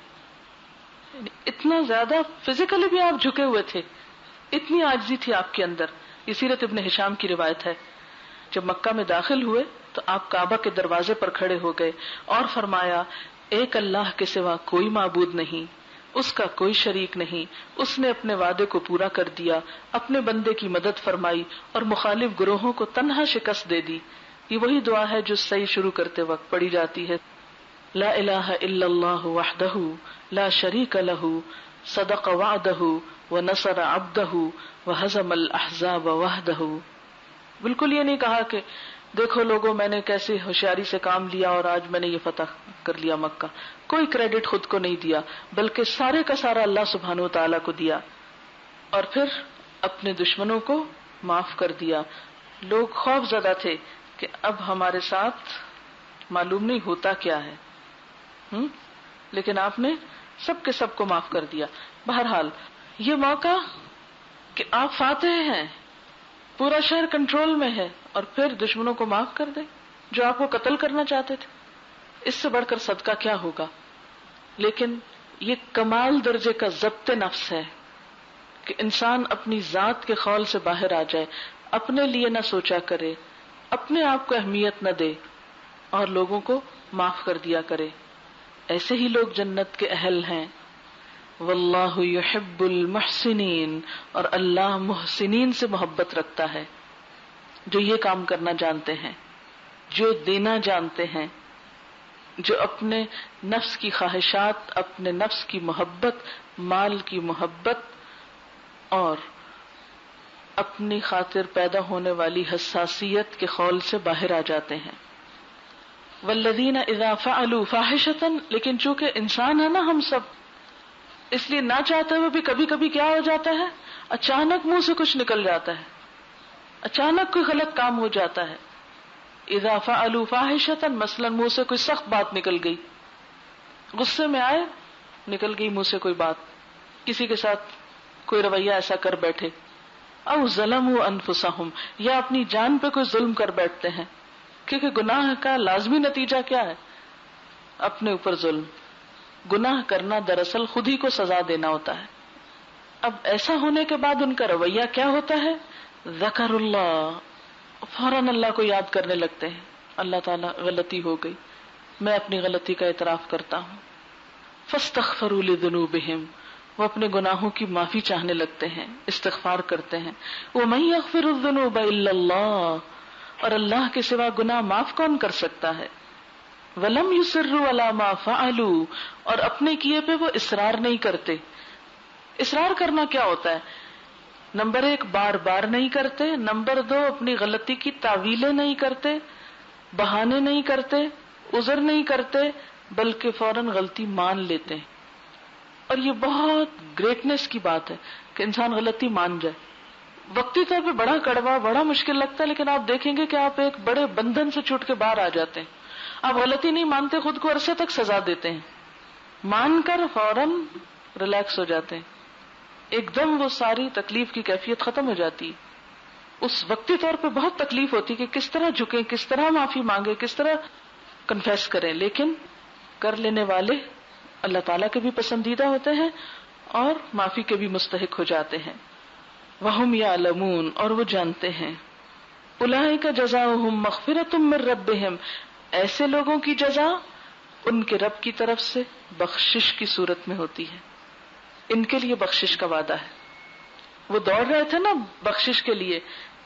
اتنا زیادہ فزیکلی بھی آپ جھکے ہوئے تھے، اتنی عاجزی تھی آپ کے اندر. یہ سیرت ابن ہشام کی روایت ہے. جب مکہ میں داخل ہوئے تو آپ کعبہ کے دروازے پر کھڑے ہو گئے اور فرمایا ایک اللہ کے سوا کوئی معبود نہیں، اس کا کوئی شریک نہیں، اس نے اپنے وعدے کو پورا کر دیا، اپنے بندے کی مدد فرمائی اور مخالف گروہوں کو تنہا شکست دے دی. یہ وہی دعا ہے جو سعی شروع کرتے وقت پڑھی جاتی ہے. لا الہ الا اللہ وحدہ لا شریک لہ صدق وعدہ ونصر عبدہ وہزم الاحزاب وحدہ. بالکل یہ نہیں کہا کہ دیکھو لوگوں میں نے کیسے ہوشیاری سے کام لیا اور آج میں نے یہ فتح کر لیا مکہ. کوئی کریڈٹ خود کو نہیں دیا بلکہ سارے کا سارا اللہ سبحانہ وتعالیٰ کو دیا اور پھر اپنے دشمنوں کو معاف کر دیا. لوگ خوف زدہ تھے کہ اب ہمارے ساتھ معلوم نہیں ہوتا کیا ہے، لیکن آپ نے سب کے سب کو معاف کر دیا. بہرحال یہ موقع کہ آپ فاتح ہیں، پورا شہر کنٹرول میں ہے اور پھر دشمنوں کو معاف کر دیں جو آپ کو قتل کرنا چاہتے تھے، اس سے بڑھ کر صدقہ کیا ہوگا. لیکن یہ کمال درجے کا ضبط نفس ہے کہ انسان اپنی ذات کے خول سے باہر آ جائے، اپنے لیے نہ سوچا کرے، اپنے آپ کو اہمیت نہ دے اور لوگوں کو معاف کر دیا کرے. ایسے ہی لوگ جنت کے اہل ہیں. واللہ یحب المحسنین، اور اللہ محسنین سے محبت رکھتا ہے، جو یہ کام کرنا جانتے ہیں، جو دینا جانتے ہیں، جو اپنے نفس کی خواہشات، اپنے نفس کی محبت، مال کی محبت اور اپنی خاطر پیدا ہونے والی حساسیت کے خول سے باہر آ جاتے ہیں. والذین اذا فعلوا فاحشۃ، لیکن چونکہ انسان ہے نا ہم سب، اس لیے نہ چاہتے ہوئے بھی کبھی کبھی کیا ہو جاتا ہے، اچانک منہ سے کچھ نکل جاتا ہے، اچانک کوئی غلط کام ہو جاتا ہے. اذا فعلوا فاحشۃ، مثلا منہ سے کوئی سخت بات نکل گئی، غصے میں آئے نکل گئی منہ سے کوئی بات، کسی کے ساتھ کوئی رویہ ایسا کر بیٹھے، او ظلموا انفسہم، یا اپنی جان پہ کوئی ظلم کر بیٹھتے ہیں، کیونکہ گناہ کا لازمی نتیجہ کیا ہے، اپنے اوپر ظلم. گناہ کرنا دراصل خود ہی کو سزا دینا ہوتا ہے. اب ایسا ہونے کے بعد ان کا رویہ کیا ہوتا ہے، ذکر اللہ، فوراً اللہ کو یاد کرنے لگتے ہیں، اللہ تعالیٰ غلطی ہو گئی، میں اپنی غلطی کا اعتراف کرتا ہوں. فاستغفروا لذنوبہم، وہ اپنے گناہوں کی معافی چاہنے لگتے ہیں، استغفار کرتے ہیں. ومن یغفر الذنوب الا اللہ، اور اللہ کے سوا گناہ معاف کون کر سکتا ہے. ولم یصروا علی ما فعلوا، اور اپنے کیے پہ وہ اصرار نہیں کرتے. اصرار کرنا کیا ہوتا ہے، نمبر 1 بار بار نہیں کرتے، نمبر 2 اپنی غلطی کی تعویلیں نہیں کرتے، بہانے نہیں کرتے، عذر نہیں کرتے، بلکہ فوراً غلطی مان لیتے ہیں. اور یہ بہت گریٹنس کی بات ہے کہ انسان غلطی مان جائے. وقتی طور پہ بڑا کڑوا، بڑا مشکل لگتا ہے، لیکن آپ دیکھیں گے کہ آپ ایک بڑے بندھن سے چھوٹ کے باہر آ جاتے ہیں. آپ غلطی نہیں مانتے، خود کو عرصے تک سزا دیتے ہیں، مان کر فوراً ریلیکس ہو جاتے ہیں، ایک دم وہ ساری تکلیف کی کیفیت ختم ہو جاتی ہے. اس وقتی طور پہ بہت تکلیف ہوتی کہ کس طرح جھکیں، کس طرح معافی مانگے، کس طرح کنفیس کریں، لیکن کر لینے والے اللہ تعالیٰ کے بھی پسندیدہ ہوتے ہیں اور معافی کے بھی مستحق ہو جاتے ہیں. وَهُمْ يَعْلَمُونَ، اور وہ جانتے ہیں. أُولَئِكَ جَزَاؤُهُمْ مَغْفِرَةٌ مِّن رَّبِّهِمْ، ایسے لوگوں کی جزا ان کے رب کی طرف سے بخشش کی صورت میں ہوتی ہے. ان کے لیے بخشش کا وعدہ ہے. وہ دوڑ رہے تھے نا بخشش کے لیے،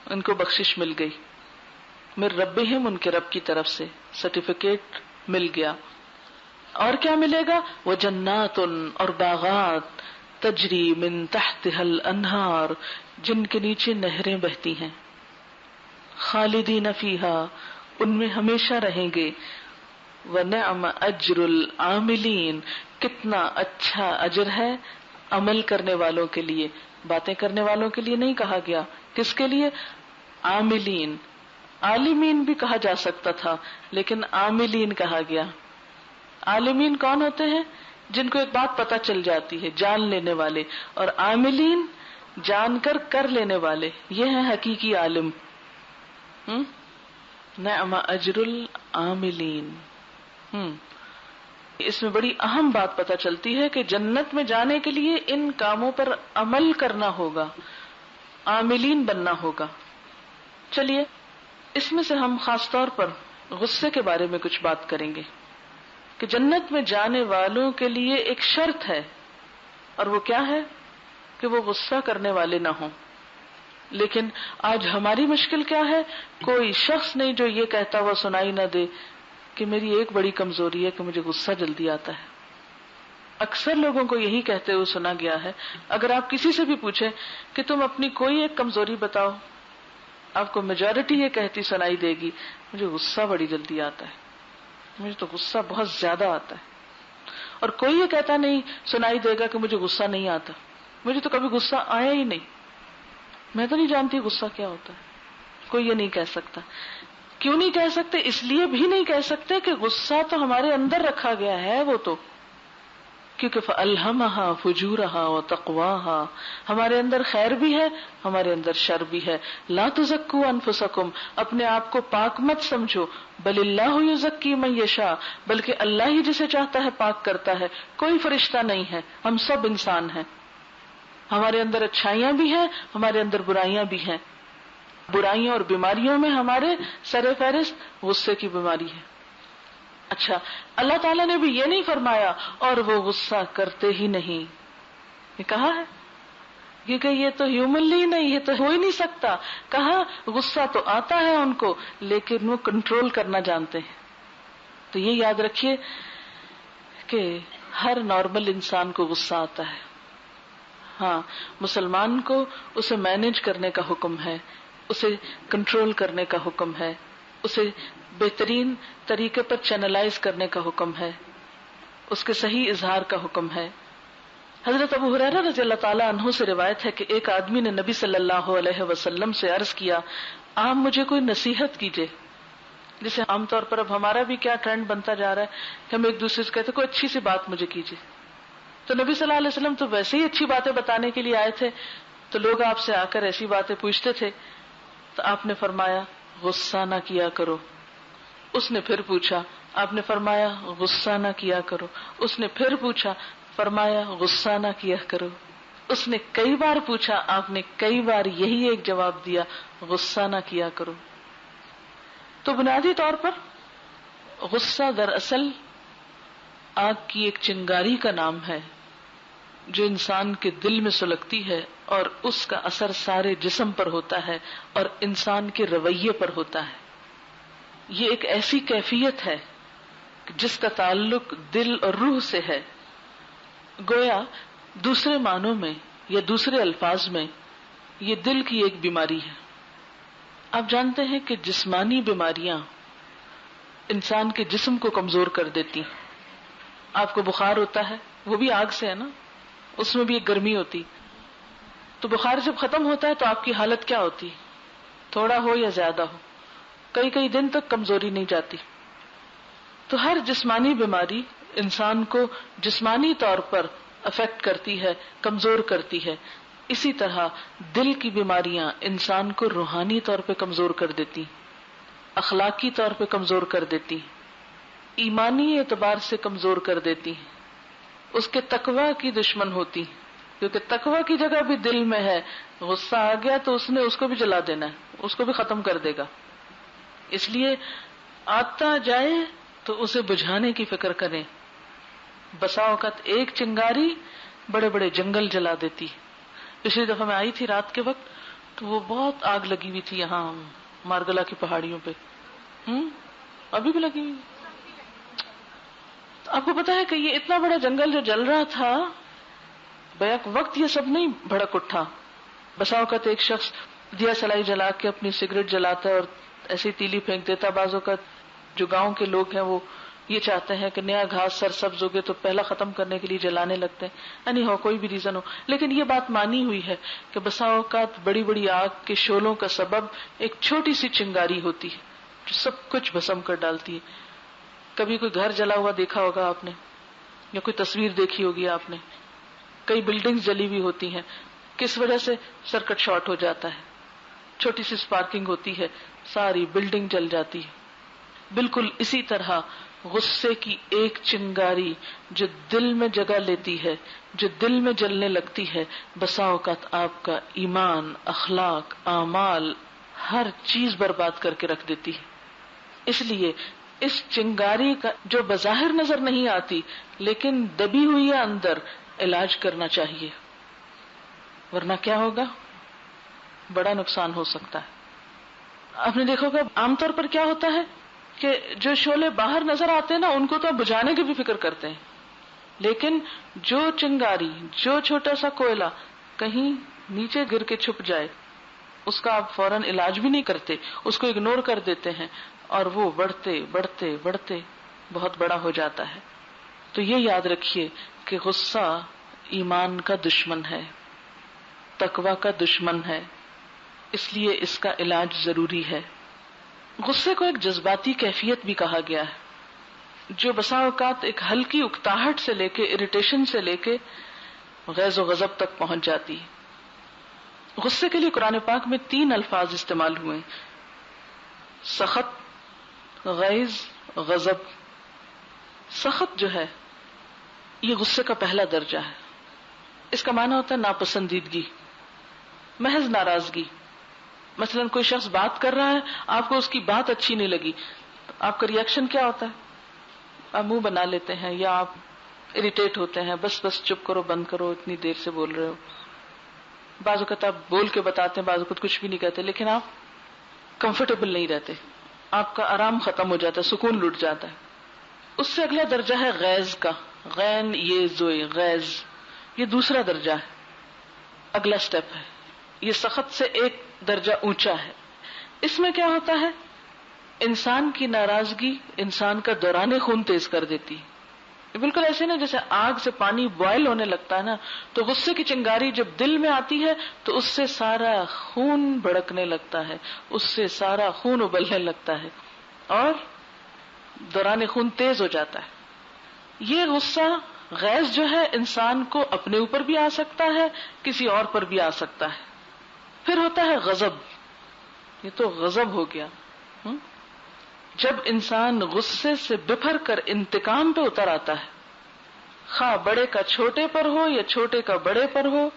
ان کو بخشش مل گئی. مِن رَّبِّهِمْ، ان کے رب کی طرف سے سرٹیفکیٹ مل گیا. اور کیا ملے گا، وَجَنَّاتٌ، اور باغات، تجری من تحتها الانہار، جن کے نیچے نہریں بہتی ہیں. خالدین فیہا، ان میں ہمیشہ رہیں گے. وَنِعْمَ أَجْرُ الْعَامِلِينَ، کتنا اچھا اجر ہے عمل کرنے والوں کے لیے. باتیں کرنے والوں کے لیے نہیں کہا گیا، کس کے لیے، عاملین. عالمین بھی کہا جا سکتا تھا لیکن عاملین کہا گیا. عالمین کون ہوتے ہیں، جن کو ایک بات پتہ چل جاتی ہے، جان لینے والے. اور عاملین جان کر کر لینے والے، یہ ہیں حقیقی عالم. نعم اجر العاملین. اس میں بڑی اہم بات پتہ چلتی ہے کہ جنت میں جانے کے لیے ان کاموں پر عمل کرنا ہوگا. عاملین بننا ہوگا. چلیے اس میں سے ہم خاص طور پر غصے کے بارے میں کچھ بات کریں گے کہ جنت میں جانے والوں کے لیے ایک شرط ہے، اور وہ کیا ہے کہ وہ غصہ کرنے والے نہ ہوں. لیکن آج ہماری مشکل کیا ہے؟ کوئی شخص نہیں جو یہ کہتا ہوا سنائی نہ دے کہ میری ایک بڑی کمزوری ہے کہ مجھے غصہ جلدی آتا ہے. اکثر لوگوں کو یہی کہتے ہوئے سنا گیا ہے. اگر آپ کسی سے بھی پوچھیں کہ تم اپنی کوئی ایک کمزوری بتاؤ، آپ کو میجورٹی یہ کہتی سنائی دے گی مجھے غصہ بڑی جلدی آتا ہے، مجھے تو غصہ بہت زیادہ آتا ہے. اور کوئی یہ کہتا نہیں سنائی دے گا کہ مجھے غصہ نہیں آتا، مجھے تو کبھی غصہ آیا ہی نہیں، میں تو نہیں جانتی غصہ کیا ہوتا ہے. کوئی یہ نہیں کہہ سکتا. کیوں نہیں کہہ سکتے؟ اس لیے بھی نہیں کہہ سکتے کہ غصہ تو ہمارے اندر رکھا گیا ہے، وہ تو کیونکہ فَأَلْهَمَهَا فُجُورَهَا وَتَقْوَاهَا، ہمارے اندر خیر بھی ہے، ہمارے اندر شر بھی ہے. لا تزکوا انفسکم، اپنے آپ کو پاک مت سمجھو، بل اللہ یزکی من یشاء، بلکہ اللہ ہی جسے چاہتا ہے پاک کرتا ہے. کوئی فرشتہ نہیں ہے، ہم سب انسان ہیں، ہمارے اندر اچھائیاں بھی ہیں، ہمارے اندر برائیاں بھی ہیں. برائیوں اور بیماریوں میں ہمارے سر فہرست غصے کی بیماری ہے. اچھا، اللہ تعالیٰ نے بھی یہ نہیں فرمایا اور وہ غصہ کرتے ہی نہیں، یہ کہا ہے کیونکہ یہ تو ہیومنلی نہیں، یہ تو ہو ہی نہیں سکتا. کہا غصہ تو آتا ہے ان کو لیکن وہ کنٹرول کرنا جانتے ہیں. تو یہ یاد رکھیے کہ ہر نارمل انسان کو غصہ آتا ہے. ہاں، مسلمان کو اسے مینج کرنے کا حکم ہے، اسے کنٹرول کرنے کا حکم ہے، اسے بہترین طریقے پر چینلائز کرنے کا حکم ہے، اس کے صحیح اظہار کا حکم ہے. حضرت ابو ہریرہ رضی اللہ تعالیٰ عنہ سے روایت ہے کہ ایک آدمی نے نبی صلی اللہ علیہ وسلم سے عرض کیا آپ مجھے کوئی نصیحت کیجئے. جسے عام طور پر اب ہمارا بھی کیا ٹرینڈ بنتا جا رہا ہے کہ ہم ایک دوسرے سے کہتے کوئی اچھی سی بات مجھے کیجئے. تو نبی صلی اللہ علیہ وسلم تو ویسے ہی اچھی باتیں بتانے کے لیے آئے تھے، تو لوگ آپ سے آ کر ایسی باتیں پوچھتے تھے. تو آپ نے فرمایا غصہ نہ کیا کرو. اس نے پھر پوچھا، آپ نے فرمایا غصہ نہ کیا کرو. اس نے پھر پوچھا، فرمایا غصہ نہ کیا کرو. اس نے کئی بار پوچھا، آپ نے کئی بار یہی ایک جواب دیا، غصہ نہ کیا کرو. تو بنیادی طور پر غصہ دراصل آگ کی ایک چنگاری کا نام ہے جو انسان کے دل میں سلگتی ہے اور اس کا اثر سارے جسم پر ہوتا ہے اور انسان کے رویے پر ہوتا ہے. یہ ایک ایسی کیفیت ہے جس کا تعلق دل اور روح سے ہے. گویا دوسرے معنوں میں یا دوسرے الفاظ میں یہ دل کی ایک بیماری ہے. آپ جانتے ہیں کہ جسمانی بیماریاں انسان کے جسم کو کمزور کر دیتی. آپ کو بخار ہوتا ہے، وہ بھی آگ سے ہے نا، اس میں بھی ایک گرمی ہوتی. تو بخار جب ختم ہوتا ہے تو آپ کی حالت کیا ہوتی؟ تھوڑا ہو یا زیادہ ہو، کئی کئی دن تک کمزوری نہیں جاتی. تو ہر جسمانی بیماری انسان کو جسمانی طور پر افیکٹ کرتی ہے، کمزور کرتی ہے. اسی طرح دل کی بیماریاں انسان کو روحانی طور پہ کمزور کر دیتی، اخلاقی طور پہ کمزور کر دیتی، ایمانی اعتبار سے کمزور کر دیتی، اس کے تقوی کی دشمن ہوتی. کیونکہ تقوی کی جگہ بھی دل میں ہے، غصہ آ گیا تو اس نے اس کو بھی جلا دینا ہے، اس کو بھی ختم کر دے گا. اس لیے آتا جائے تو اسے بجھانے کی فکر کریں. بسا اوقات ایک چنگاری بڑے بڑے جنگل جلا دیتی. پچھلی دفعہ میں آئی تھی رات کے وقت تو وہ بہت آگ لگی ہوئی تھی یہاں مارگلا کی پہاڑیوں پہ، ابھی بھی لگی ہوئی. تو آپ کو پتا ہے کہ یہ اتنا بڑا جنگل جو جل رہا تھا، بیک وقت یہ سب نہیں بھڑک اٹھا. بسا اوقات ایک شخص دیا سلائی جلا کے اپنی سگریٹ جلاتا ہے اور ایسی تیلی پھینک دیتا. بعض اوقات جو گاؤں کے لوگ ہیں وہ یہ چاہتے ہیں کہ نیا گھاس سرسبز ہوگے تو پہلا ختم کرنے کے لیے جلانے لگتے ہیں. یعنی ہو کوئی بھی ریزن ہو، لیکن یہ بات مانی ہوئی ہے کہ بسا اوقات بڑی بڑی آگ کے شعلوں کا سبب ایک چھوٹی سی چنگاری ہوتی ہے جو سب کچھ بھسم کر ڈالتی ہے. کبھی کوئی گھر جلا ہوا دیکھا ہوگا آپ نے، یا کوئی تصویر دیکھی ہوگی آپ نے. کئی بلڈنگز جلی ہوئی ہوتی ہیں، کس وجہ سے؟ سرکٹ شارٹ ہو جاتا ہے. چھوٹی سی سپارکنگ ہوتی ہے، ساری بلڈنگ جل جاتی ہے. بالکل اسی طرح غصے کی ایک چنگاری جو دل میں جگہ لیتی ہے، جو دل میں جلنے لگتی ہے، بسا اوقات آپ کا ایمان، اخلاق، اعمال، ہر چیز برباد کر کے رکھ دیتی ہے. اس لیے اس چنگاری کا جو بظاہر نظر نہیں آتی لیکن دبی ہوئی ہے اندر، علاج کرنا چاہیے، ورنہ کیا ہوگا؟ بڑا نقصان ہو سکتا ہے. آپ نے دیکھا ہوگا عام طور پر کیا ہوتا ہے کہ جو شعلے باہر نظر آتے ہیں نا، ان کو تو آپ بجھانے کی بھی فکر کرتے ہیں، لیکن جو چنگاری، جو چھوٹا سا کوئلہ کہیں نیچے گر کے چھپ جائے، اس کا آپ فوراً علاج بھی نہیں کرتے، اس کو اگنور کر دیتے ہیں، اور وہ بڑھتے بڑھتے بڑھتے بہت بڑا ہو جاتا ہے. تو یہ یاد رکھیے کہ غصہ ایمان کا دشمن ہے، تقوی کا دشمن ہے، اس لیے اس کا علاج ضروری ہے. غصے کو ایک جذباتی کیفیت بھی کہا گیا ہے، جو بسا اوقات ایک ہلکی اکتاہٹ سے لے کے، اریٹیشن سے لے کے غیظ و غضب تک پہنچ جاتی ہے. غصے کے لیے قرآن پاک میں 3 الفاظ استعمال ہوئے ہیں: سخط، غیظ، غضب. سخط جو ہے یہ غصے کا پہلا درجہ ہے. اس کا معنی ہوتا ہے ناپسندیدگی، محض ناراضگی. مثلا کوئی شخص بات کر رہا ہے، آپ کو اس کی بات اچھی نہیں لگی، تو آپ کا ریئیکشن کیا ہوتا ہے؟ آپ منہ بنا لیتے ہیں یا آپ اریٹیٹ ہوتے ہیں، بس بس چپ کرو، بند کرو، اتنی دیر سے بول رہے ہو. بعض اوقات آپ بول کے بتاتے ہیں، بعض اوقات کچھ بھی نہیں کہتے، لیکن آپ کمفرٹیبل نہیں رہتے، آپ کا آرام ختم ہو جاتا ہے، سکون لٹ جاتا ہے. اس سے اگلا درجہ ہے غیظ کا، غین یہ زوئے، غیظ، یہ دوسرا درجہ ہے، اگلا سٹیپ ہے. یہ سخت سے ایک درجہ اونچا ہے. اس میں کیا ہوتا ہے؟ انسان کی ناراضگی انسان کا دوران خون تیز کر دیتی. بالکل ایسے نا جیسے آگ سے پانی بوائل ہونے لگتا ہے نا، تو غصے کی چنگاری جب دل میں آتی ہے تو اس سے سارا خون بھڑکنے لگتا ہے، اس سے سارا خون ابلنے لگتا ہے اور دوران خون تیز ہو جاتا ہے. یہ غصہ، غیظ جو ہے، انسان کو اپنے اوپر بھی آ سکتا ہے، کسی اور پر بھی آ سکتا ہے. پھر ہوتا ہے غضب. یہ تو غضب ہو گیا. جب انسان غصے سے بپھر کر انتقام پہ اتر آتا ہے، خواہ بڑے کا چھوٹے پر ہو یا چھوٹے کا بڑے پر ہو،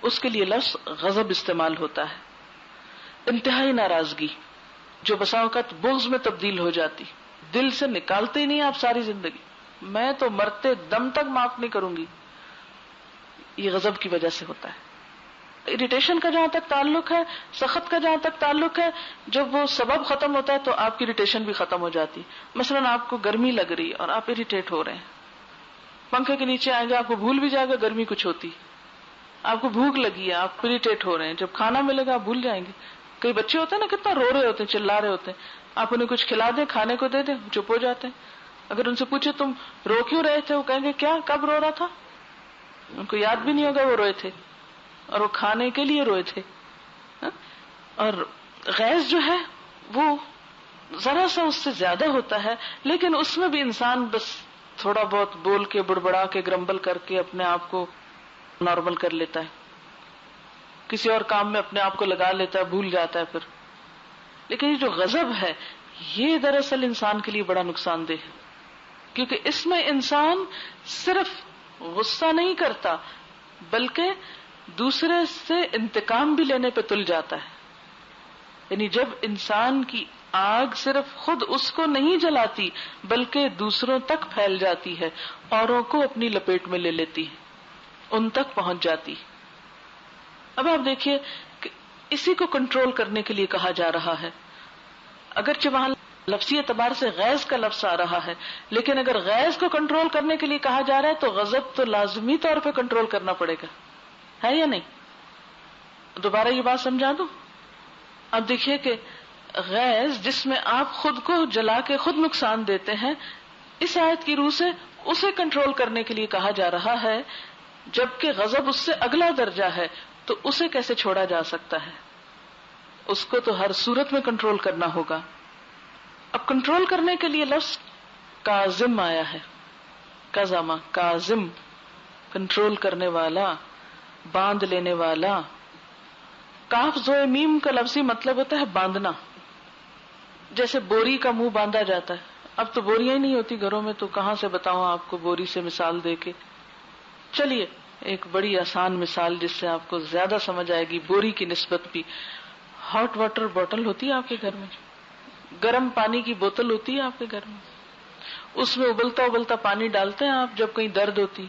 اس کے لیے لفظ غضب استعمال ہوتا ہے. انتہائی ناراضگی جو بسا اوقات بغض میں تبدیل ہو جاتی، دل سے نکالتے ہی نہیں آپ ساری زندگی، میں تو مرتے دم تک معاف نہیں کروں گی. یہ غضب کی وجہ سے ہوتا ہے. اریٹیشن کا جہاں تک تعلق ہے، سخت کا جہاں تک تعلق ہے، جب وہ سبب ختم ہوتا ہے تو آپ کی اریٹیشن بھی ختم ہو جاتی. مثلا آپ کو گرمی لگ رہی اور آپ اریٹیٹ ہو رہے ہیں، پنکھے کے نیچے آئیں گے آپ کو بھول بھی جائے گا گرمی کچھ ہوتی. آپ کو بھوک لگی ہے، آپ اریٹیٹ ہو رہے ہیں، جب کھانا ملے گا آپ بھول جائیں گے. کئی بچے ہوتے ہیں نا کتنا رو رہے ہوتے ہیں، چلا رہے ہوتے ہیں، آپ انہیں کچھ کھلا دیں، کھانے کو دے دیں، چپ ہو جاتے ہیں. اگر ان سے پوچھے تم رو کیوں رہے تھے، وہ کہیں گے کیا، کب رو رہا تھا، ان کو یاد بھی نہیں ہوگا وہ روئے تھے، اور وہ کھانے کے لیے روئے تھے. اور غیظ جو ہے وہ ذرا سا اس سے زیادہ ہوتا ہے، لیکن اس میں بھی انسان بس تھوڑا بہت بول کے، بڑبڑا کے، گرمبل کر کے اپنے آپ کو نارمل کر لیتا ہے، کسی اور کام میں اپنے آپ کو لگا لیتا ہے، بھول جاتا ہے پھر. لیکن یہ جو غضب ہے یہ دراصل انسان کے لیے بڑا نقصان دہ ہے، کیونکہ اس میں انسان صرف غصہ نہیں کرتا بلکہ دوسرے سے انتقام بھی لینے پہ تل جاتا ہے. یعنی جب انسان کی آگ صرف خود اس کو نہیں جلاتی بلکہ دوسروں تک پھیل جاتی ہے، اوروں کو اپنی لپیٹ میں لے لیتی ہے، ان تک پہنچ جاتی. اب آپ دیکھیے کہ اسی کو کنٹرول کرنے کے لیے کہا جا رہا ہے. اگرچہ وہاں لفظی اعتبار سے غیظ کا لفظ آ رہا ہے، لیکن اگر غیظ کو کنٹرول کرنے کے لیے کہا جا رہا ہے تو غضب تو لازمی طور پہ کنٹرول کرنا پڑے گا، ہے یا نہیں؟ دوبارہ یہ بات سمجھا دوں. اب دیکھیے کہ غیظ جس میں آپ خود کو جلا کے خود نقصان دیتے ہیں، اس آیت کی روح سے اسے کنٹرول کرنے کے لیے کہا جا رہا ہے، جبکہ غضب اس سے اگلا درجہ ہے، تو اسے کیسے چھوڑا جا سکتا ہے؟ اس کو تو ہر صورت میں کنٹرول کرنا ہوگا. اب کنٹرول کرنے کے لیے لفظ کاظم آیا ہے، کظما، کاظم، کنٹرول کرنے والا، باندھ لینے والا. کاف زوئے میم کا لفظی مطلب ہوتا ہے باندھنا. جیسے بوری کا منہ باندھا جاتا ہے. اب تو بوریاں ہی نہیں ہوتی گھروں میں، تو کہاں سے بتاؤں آپ کو بوری سے مثال دے کے. چلیے ایک بڑی آسان مثال جس سے آپ کو زیادہ سمجھ آئے گی بوری کی نسبت بھی. ہاٹ واٹر بوتل ہوتی ہے آپ کے گھر میں، گرم پانی کی بوتل ہوتی ہے آپ کے گھر میں، اس میں ابلتا ابلتا پانی ڈالتے ہیں آپ جب کہیں درد ہوتی.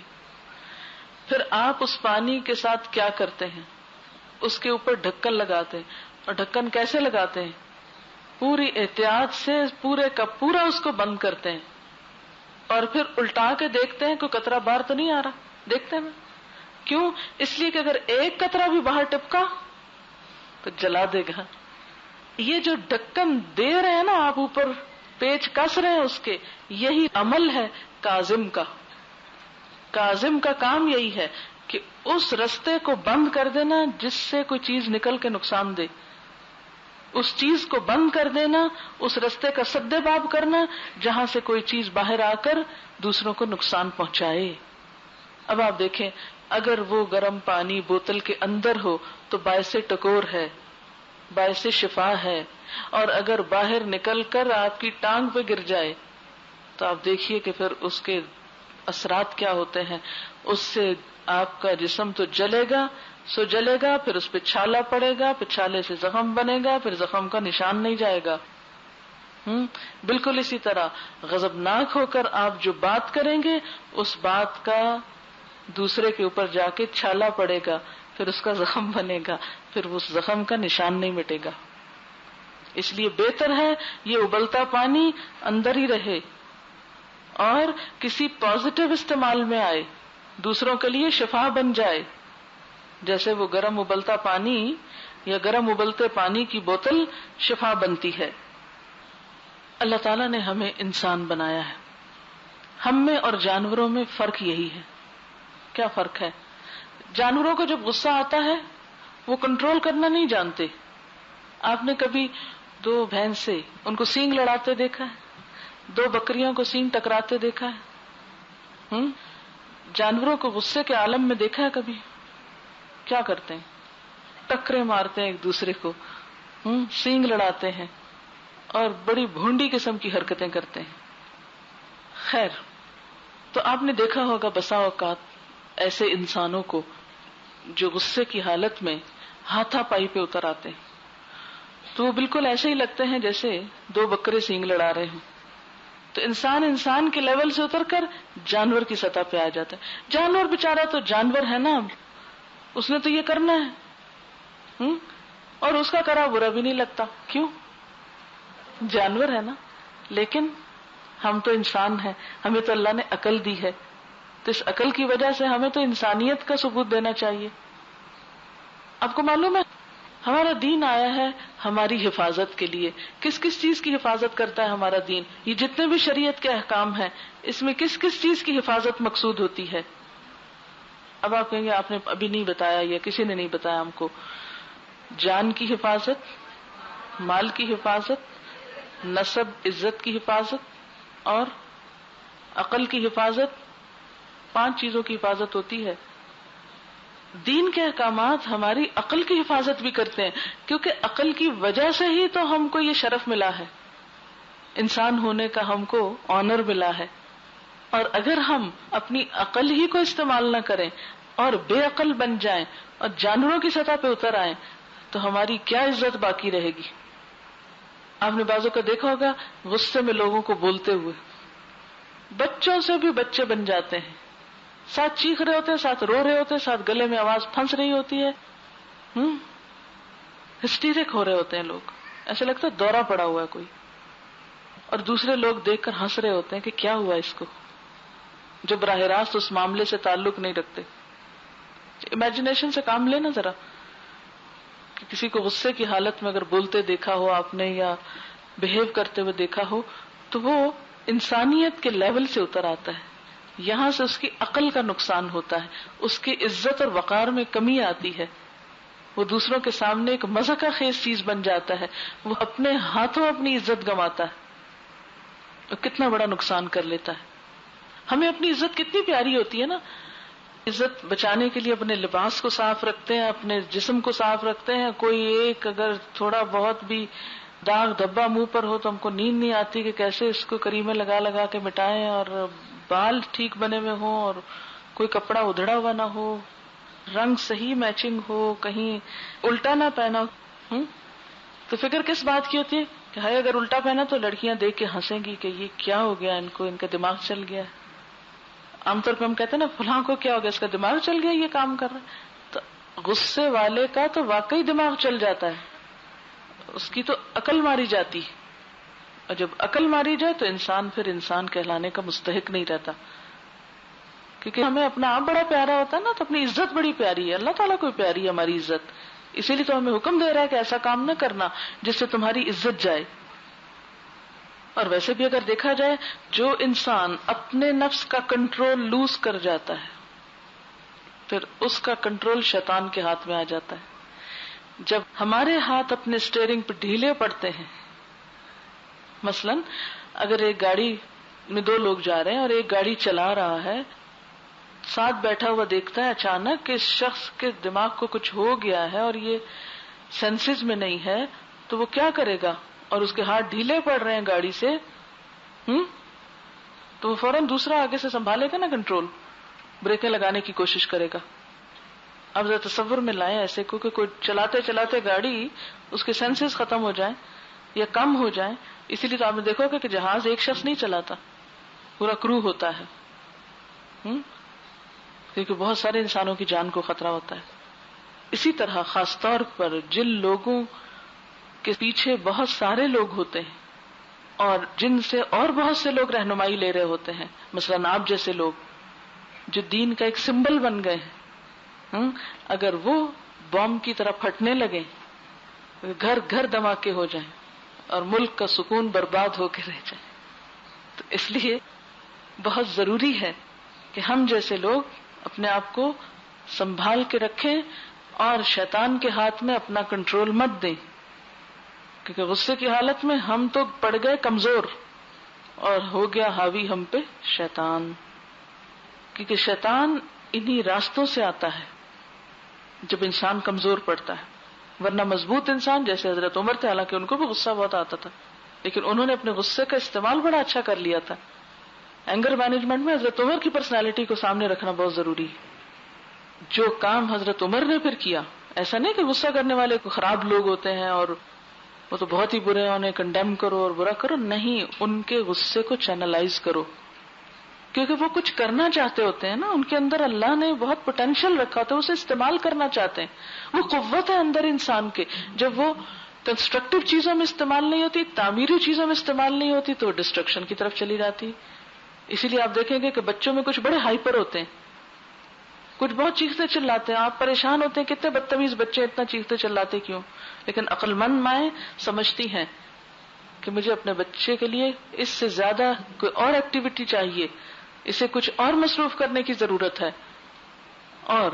پھر آپ اس پانی کے ساتھ کیا کرتے ہیں؟ اس کے اوپر ڈھکن لگاتے ہیں. اور ڈھکن کیسے لگاتے ہیں؟ پوری احتیاط سے پورے کا پورا اس کو بند کرتے ہیں، اور پھر الٹا کے دیکھتے ہیں کوئی قطرہ باہر تو نہیں آ رہا. دیکھتے ہیں کیوں؟ اس لیے کہ اگر ایک قطرہ بھی باہر ٹپکا تو جلا دے گا. یہ جو ڈھکن دے رہے ہیں نا آپ، اوپر پیچ کس رہے ہیں اس کے، یہی عمل ہے کاظم کا. کاظم کا کام یہی ہے کہ اس رستے کو بند کر دینا جس سے کوئی چیز نکل کے نقصان دے، اس چیز کو بند کر دینا، اس رستے کا سد باب کرنا جہاں سے کوئی چیز باہر آ کر دوسروں کو نقصان پہنچائے. اب آپ دیکھیں اگر وہ گرم پانی بوتل کے اندر ہو تو باعث ٹکور ہے، باعث شفا ہے، اور اگر باہر نکل کر آپ کی ٹانگ پہ گر جائے تو آپ دیکھیے کہ پھر اس کے اثرات کیا ہوتے ہیں. اس سے آپ کا جسم تو جلے گا سو جلے گا، پھر اس پہ چھالا پڑے گا، پھر چھالے سے زخم بنے گا، پھر زخم کا نشان نہیں جائے گا. بالکل اسی طرح غضبناک ہو کر آپ جو بات کریں گے اس بات کا دوسرے کے اوپر جا کے چھالا پڑے گا، پھر اس کا زخم بنے گا، پھر اس زخم کا نشان نہیں مٹے گا. اس لیے بہتر ہے یہ ابلتا پانی اندر ہی رہے اور کسی پازیٹو استعمال میں آئے، دوسروں کے لیے شفا بن جائے. جیسے وہ گرم ابلتا پانی یا گرم ابلتے پانی کی بوتل شفا بنتی ہے. اللہ تعالیٰ نے ہمیں انسان بنایا ہے. ہم میں اور جانوروں میں فرق یہی ہے. کیا فرق ہے؟ جانوروں کو جب غصہ آتا ہے وہ کنٹرول کرنا نہیں جانتے. آپ نے کبھی دو بھینسیں ان کو سینگ لڑاتے دیکھا ہے؟ دو بکریوں کو سینگ ٹکراتے دیکھا ہے؟ جانوروں کو غصے کے عالم میں دیکھا ہے کبھی؟ کیا کرتے ہیں؟ ٹکرے مارتے ہیں ایک دوسرے کو، سینگ لڑاتے ہیں اور بڑی بھونڈی قسم کی حرکتیں کرتے ہیں. خیر، تو آپ نے دیکھا ہوگا بسا اوقات ایسے انسانوں کو جو غصے کی حالت میں ہاتھا پائی پہ اتر آتے ہیں تو وہ بالکل ایسے ہی لگتے ہیں جیسے دو بکرے سینگ لڑا رہے ہوں. تو انسان کے لیول سے اتر کر جانور کی سطح پہ آ جاتا ہے. جانور بےچارا تو جانور ہے نا، اس نے تو یہ کرنا ہے، اور اس کا کرا برا بھی نہیں لگتا. کیوں؟ جانور ہے نا. لیکن ہم تو انسان ہیں، ہمیں تو اللہ نے عقل دی ہے، تو اس عقل کی وجہ سے ہمیں تو انسانیت کا ثبوت دینا چاہیے. آپ کو معلوم ہے ہمارا دین آیا ہے ہماری حفاظت کے لیے. کس کس چیز کی حفاظت کرتا ہے ہمارا دین؟ یہ جتنے بھی شریعت کے احکام ہیں اس میں کس کس چیز کی حفاظت مقصود ہوتی ہے؟ اب آپ کہیں گے آپ نے ابھی نہیں بتایا یا کسی نے نہیں بتایا ہم کو. جان کی حفاظت، مال کی حفاظت، نسب عزت کی حفاظت اور عقل کی حفاظت. 5 چیزوں کی حفاظت ہوتی ہے. دین کے احکامات ہماری عقل کی حفاظت بھی کرتے ہیں، کیونکہ عقل کی وجہ سے ہی تو ہم کو یہ شرف ملا ہے، انسان ہونے کا ہم کو آنر ملا ہے. اور اگر ہم اپنی عقل ہی کو استعمال نہ کریں اور بے عقل بن جائیں اور جانوروں کی سطح پہ اتر آئیں تو ہماری کیا عزت باقی رہے گی؟ آپ نے بعضوں کو دیکھا ہوگا غصے میں لوگوں کو بولتے ہوئے، بچوں سے بھی بچے بن جاتے ہیں، ساتھ چیخ رہے ہوتے ہیں، ساتھ رو رہے ہوتے ہیں، ساتھ گلے میں آواز پھنس رہی ہوتی ہے، ہسٹیرک ہو رہے ہوتے ہیں لوگ، ایسا لگتا ہے دورہ پڑا ہوا ہے کوئی. اور دوسرے لوگ دیکھ کر ہنس رہے ہوتے ہیں کہ کیا ہوا اس کو، جو براہ راست اس معاملے سے تعلق نہیں رکھتے. امیجنیشن سے کام لینا ذرا، کہ کسی کو غصے کی حالت میں اگر بولتے دیکھا ہو آپ نے یا بہیو کرتے ہوئے دیکھا ہو تو وہ انسانیت کے لیول سے اتر آتا ہے. یہاں سے اس کی عقل کا نقصان ہوتا ہے، اس کی عزت اور وقار میں کمی آتی ہے، وہ دوسروں کے سامنے ایک مذاق خیز چیز بن جاتا ہے، وہ اپنے ہاتھوں اپنی عزت گنواتا ہے اور کتنا بڑا نقصان کر لیتا ہے. ہمیں اپنی عزت کتنی پیاری ہوتی ہے نا. عزت بچانے کے لیے اپنے لباس کو صاف رکھتے ہیں، اپنے جسم کو صاف رکھتے ہیں. کوئی ایک اگر تھوڑا بہت بھی داغ دھبا منہ پر ہو تو ہم کو نیند نہیں آتی کہ کیسے اس کو کریمیں لگا لگا کے مٹائیں، اور بال ٹھیک بنے ہوئے ہوں اور کوئی کپڑا ادھڑا ہوا نہ ہو، رنگ صحیح میچنگ ہو، کہیں الٹا نہ پہنا ہوں، تو فکر کس بات کی ہوتی ہے کہ ہائی اگر الٹا پہنا تو لڑکیاں دیکھ کے ہنسیں گی کہ یہ کیا ہو گیا، ان کو ان کا دماغ چل گیا. عام طور پہ ہم کہتے ہیں نا فلاں کو کیا ہو گیا، اس کا دماغ چل گیا، یہ کام کر رہا ہے. تو غصے والے کا تو واقعی دماغ چل جاتا ہے، اس کی تو عقل ماری جاتی، اور جب عقل ماری جائے تو انسان پھر انسان کہلانے کا مستحق نہیں رہتا. کیونکہ ہمیں اپنا آپ بڑا پیارا ہوتا ہے نا، تو اپنی عزت بڑی پیاری ہے، اللہ تعالیٰ کو پیاری ہے ہماری عزت، اسی لیے تو ہمیں حکم دے رہا ہے کہ ایسا کام نہ کرنا جس سے تمہاری عزت جائے. اور ویسے بھی اگر دیکھا جائے، جو انسان اپنے نفس کا کنٹرول لوز کر جاتا ہے پھر اس کا کنٹرول شیطان کے ہاتھ میں آ جاتا ہے. جب ہمارے ہاتھ اپنے اسٹیئرنگ پہ ڈھیلے پڑتے ہیں، مثلا اگر ایک گاڑی میں دو لوگ جا رہے ہیں اور ایک گاڑی چلا رہا ہے، ساتھ بیٹھا ہوا دیکھتا ہے اچانک کہ اس شخص کے دماغ کو کچھ ہو گیا ہے اور یہ سینسز میں نہیں ہے، تو وہ کیا کرے گا؟ اور اس کے ہاتھ ڈھیلے پڑ رہے ہیں گاڑی سے، تو وہ فوراً دوسرا آگے سے سنبھالے گا نا کنٹرول، بریکیں لگانے کی کوشش کرے گا. اب ذرا تصور میں لائیں ایسے کو کہ کوئی چلاتے چلاتے گاڑی اس کے سینسز ختم ہو جائیں یا کم ہو جائیں. اسی لیے تو آپ نے دیکھو کہ جہاز ایک شخص نہیں چلاتا، پورا کرو ہوتا ہے، کیونکہ بہت سارے انسانوں کی جان کو خطرہ ہوتا ہے. اسی طرح خاص طور پر جن لوگوں کے پیچھے بہت سارے لوگ ہوتے ہیں اور جن سے اور بہت سے لوگ رہنمائی لے رہے ہوتے ہیں، مثلا آپ جیسے لوگ جو دین کا ایک سمبل بن گئے ہیں، اگر وہ بم کی طرح پھٹنے لگے، گھر گھر دھماکے ہو جائیں اور ملک کا سکون برباد ہو کے رہ جائے، تو اس لیے بہت ضروری ہے کہ ہم جیسے لوگ اپنے آپ کو سنبھال کے رکھیں اور شیطان کے ہاتھ میں اپنا کنٹرول مت دیں، کیونکہ غصے کی حالت میں ہم تو پڑ گئے کمزور اور ہو گیا حاوی ہم پہ شیطان. کیونکہ شیطان انہی راستوں سے آتا ہے جب انسان کمزور پڑتا ہے. ورنہ مضبوط انسان جیسے حضرت عمر تھے، حالانکہ ان کو بھی غصہ بہت آتا تھا، لیکن انہوں نے اپنے غصے کا استعمال بڑا اچھا کر لیا تھا. اینگر مینجمنٹ میں حضرت عمر کی پرسنالٹی کو سامنے رکھنا بہت ضروری ہے. جو کام حضرت عمر نے پھر کیا، ایسا نہیں کہ غصہ کرنے والے کو خراب لوگ ہوتے ہیں اور وہ تو بہت ہی برے ہیں، انہیں کنڈیم کرو اور برا کرو، نہیں، ان کے غصے کو چینلائز کرو، کیونکہ وہ کچھ کرنا چاہتے ہوتے ہیں نا، ان کے اندر اللہ نے بہت پوٹینشیل رکھا ہوتا ہے، اسے استعمال کرنا چاہتے ہیں. وہ قوت ہے اندر انسان کے، جب وہ کنسٹرکٹیو چیزوں میں استعمال نہیں ہوتی، تعمیری چیزوں میں استعمال نہیں ہوتی، تو ڈسٹرکشن کی طرف چلی جاتی. اسی لیے آپ دیکھیں گے کہ بچوں میں کچھ بڑے ہائپر ہوتے ہیں، کچھ بہت چیختے چلاتے ہیں، آپ پریشان ہوتے ہیں کتنے بدتمیز بچے اتنا چیختے چلاتے کیوں. لیکن عقل مند مائیں سمجھتی ہیں کہ مجھے اپنے بچے کے لیے اس سے زیادہ کوئی اور ایکٹیویٹی چاہیے، اسے کچھ اور مصروف کرنے کی ضرورت ہے. اور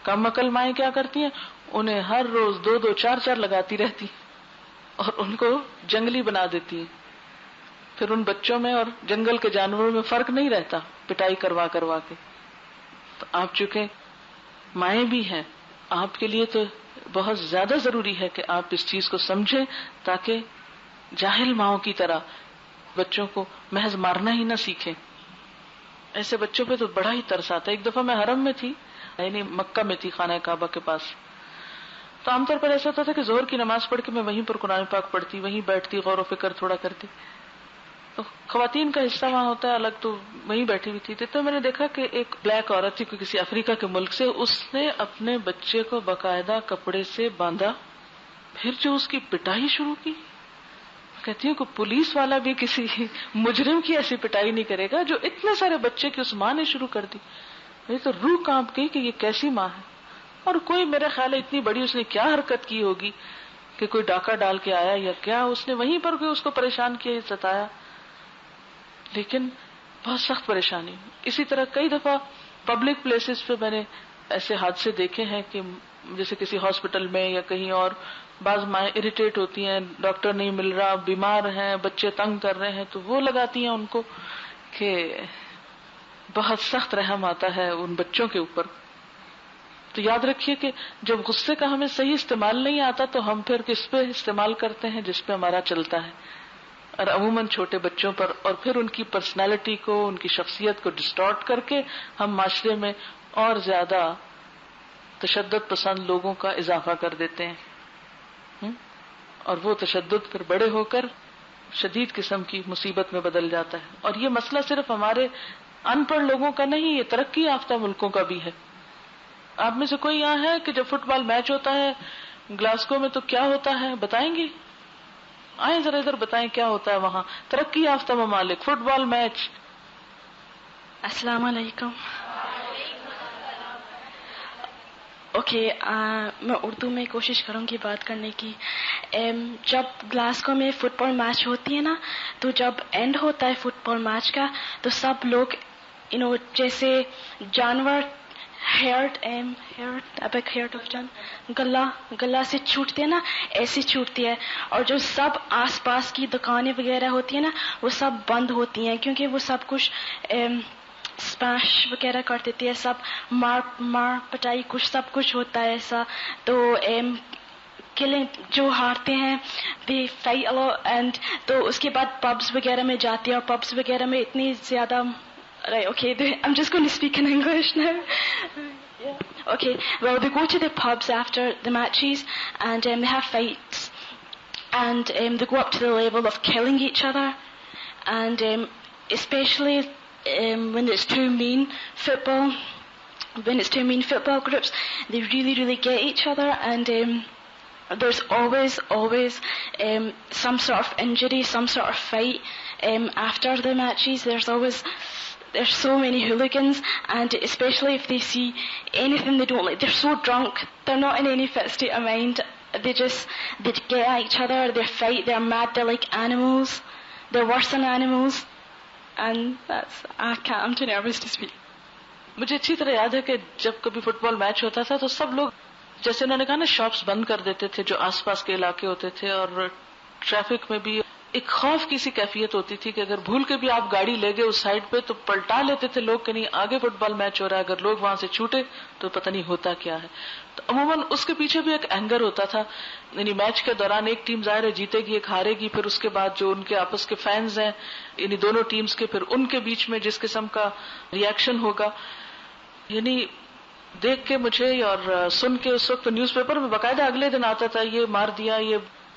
کم عقل مائیں کیا کرتی ہیں، انہیں ہر روز 2 4 لگاتی رہتی اور ان کو جنگلی بنا دیتی ہیں. پھر ان بچوں میں اور جنگل کے جانوروں میں فرق نہیں رہتا، پٹائی کروا کروا کے. تو آپ چونکہ مائیں بھی ہیں، آپ کے لیے تو بہت زیادہ ضروری ہے کہ آپ اس چیز کو سمجھیں، تاکہ جاہل ماؤں کی طرح بچوں کو محض مارنا ہی نہ سیکھیں. ایسے بچوں پہ تو بڑا ہی ترس آتا ہے. ایک دفعہ میں حرم میں تھی، یعنی مکہ میں تھی، خانہ کعبہ کے پاس. تو عام طور پر ایسا ہوتا تھا کہ ظہر کی نماز پڑھ کے میں وہیں پر قرآن پاک پڑھتی، وہیں بیٹھتی، غور و فکر تھوڑا کرتی. تو خواتین کا حصہ وہاں ہوتا ہے الگ، تو وہیں بیٹھی ہوئی تھی. تو میں نے دیکھا کہ ایک بلیک عورت تھی، کسی افریقہ کے ملک سے، اس نے اپنے بچے کو باقاعدہ کپڑے سے باندھا، پھر جو اس کی پٹائی شروع کی. کہتی ہوں کہ پولیس والا بھی کسی مجرم کی ایسی پٹائی نہیں کرے گا جو اتنے سارے بچے کی اس ماں نے شروع کر دی. یہ تو روح کانپ گئی کہ یہ کیسی ماں ہے. اور کوئی میرا خیال ہے اتنی بڑی اس نے کیا حرکت کی ہوگی کہ کوئی ڈاکہ ڈال کے آیا یا کیا، اس نے وہیں پر کوئی اس کو پریشان کیا، ستایا. لیکن بہت سخت پریشانی. اسی طرح کئی دفعہ پبلک پلیسز پہ میں نے ایسے حادثے دیکھے ہیں کہ جیسے کسی ہاسپٹل میں یا کہیں اور، بعض مائیں اریٹیٹ ہوتی ہیں، ڈاکٹر نہیں مل رہا، بیمار ہیں، بچے تنگ کر رہے ہیں، تو وہ لگاتی ہیں ان کو، کہ بہت سخت رحم آتا ہے ان بچوں کے اوپر. تو یاد رکھیے کہ جب غصے کا ہمیں صحیح استعمال نہیں آتا تو ہم پھر کس پہ استعمال کرتے ہیں؟ جس پہ ہمارا چلتا ہے، اور عموماً چھوٹے بچوں پر، اور پھر ان کی پرسنالٹی کو، ان کی شخصیت کو ڈسٹارٹ کر کے ہم معاشرے میں اور زیادہ تشدد پسند لوگوں کا اضافہ کر دیتے ہیں، اور وہ تشدد پھر بڑے ہو کر شدید قسم کی مصیبت میں بدل جاتا ہے. اور یہ مسئلہ صرف ہمارے ان پڑھ لوگوں کا نہیں، یہ ترقی یافتہ ملکوں کا بھی ہے. آپ میں سے کوئی یہاں ہے کہ جب فٹ بال میچ ہوتا ہے گلاسکو میں تو کیا ہوتا ہے بتائیں گے؟ آئیں ذرا ادھر بتائیں کیا ہوتا ہے وہاں. ترقی یافتہ ممالک، فٹ بال میچ. السلام علیکم. اوکے، میں اردو میں کوشش کروں گی بات کرنے کی. جب گلاسکو میں فٹ بال میچ ہوتی ہے نا، تو جب اینڈ ہوتا ہے فٹ بال میچ کا تو سب لوگ جیسے جانور گلا سے چھوٹتے ہیں نا، ایسے چھوٹتی ہے. اور جو سب آس پاس کی دکانیں وغیرہ ہوتی ہیں نا، وہ سب بند ہوتی ہیں کیونکہ وہ سب کچھ اسمیش وغیرہ کر دیتی ہے، سب مار پٹائی سب کچھ ہوتا ہے ایسا. تو جو ہارتے ہیں they fight a lot, and تو اس کے بعد پبس وغیرہ میں جاتے ہیں، اور پبس وغیرہ میں اتنی زیادہ okay, I'm just going to speak in English now. Okay, well, they go to the pubs after the matches, and they have fights, and they go up to the level of killing each other, and especially when it's two mean football groups, they really get each other, and there's always some sort of injury, some sort of fight after the matches. There's so many hooligans, and especially if they see anything they don't like, they're so drunk, they're not in any fit state of mind. They get at each other, they fight, they're mad, they're like animals, they're worse than animals, and I'm too nervous to speak. مجھے اچھی طرح یاد ہے کہ جب کبھی fit بال match ہوتا تھا تو سب لوگ، جیسے انہوں نے کہا نا، شاپس بند کر دیتے تھے جو آس پاس کے علاقے ہوتے تھے، اور ٹریفک میں بھی ایک خوف کی سی کیفیت ہوتی تھی کہ اگر بھول کے بھی آپ گاڑی لے گئے اس سائڈ پہ تو پلٹا لیتے تھے لوگ کہ نہیں آگے فٹ بال میچ ہو رہا ہے، اگر لوگ وہاں سے چھوٹے تو پتہ نہیں ہوتا کیا ہے. تو عموماً اس کے پیچھے بھی ایک اینگر ہوتا تھا، یعنی میچ کے دوران ایک ٹیم ظاہر ہے جیتے گی، ایک ہارے گی، پھر اس کے بعد جو ان کے آپس کے فینز ہیں یعنی دونوں ٹیمز کے، پھر ان کے بیچ میں جس قسم کا ری ایکشن ہوگا. یعنی دیکھ کے مجھے اور سن کے اس وقت نیوز پیپر میں باقاعدہ اگلے دن آتا تھا یہ مار دیا، یہ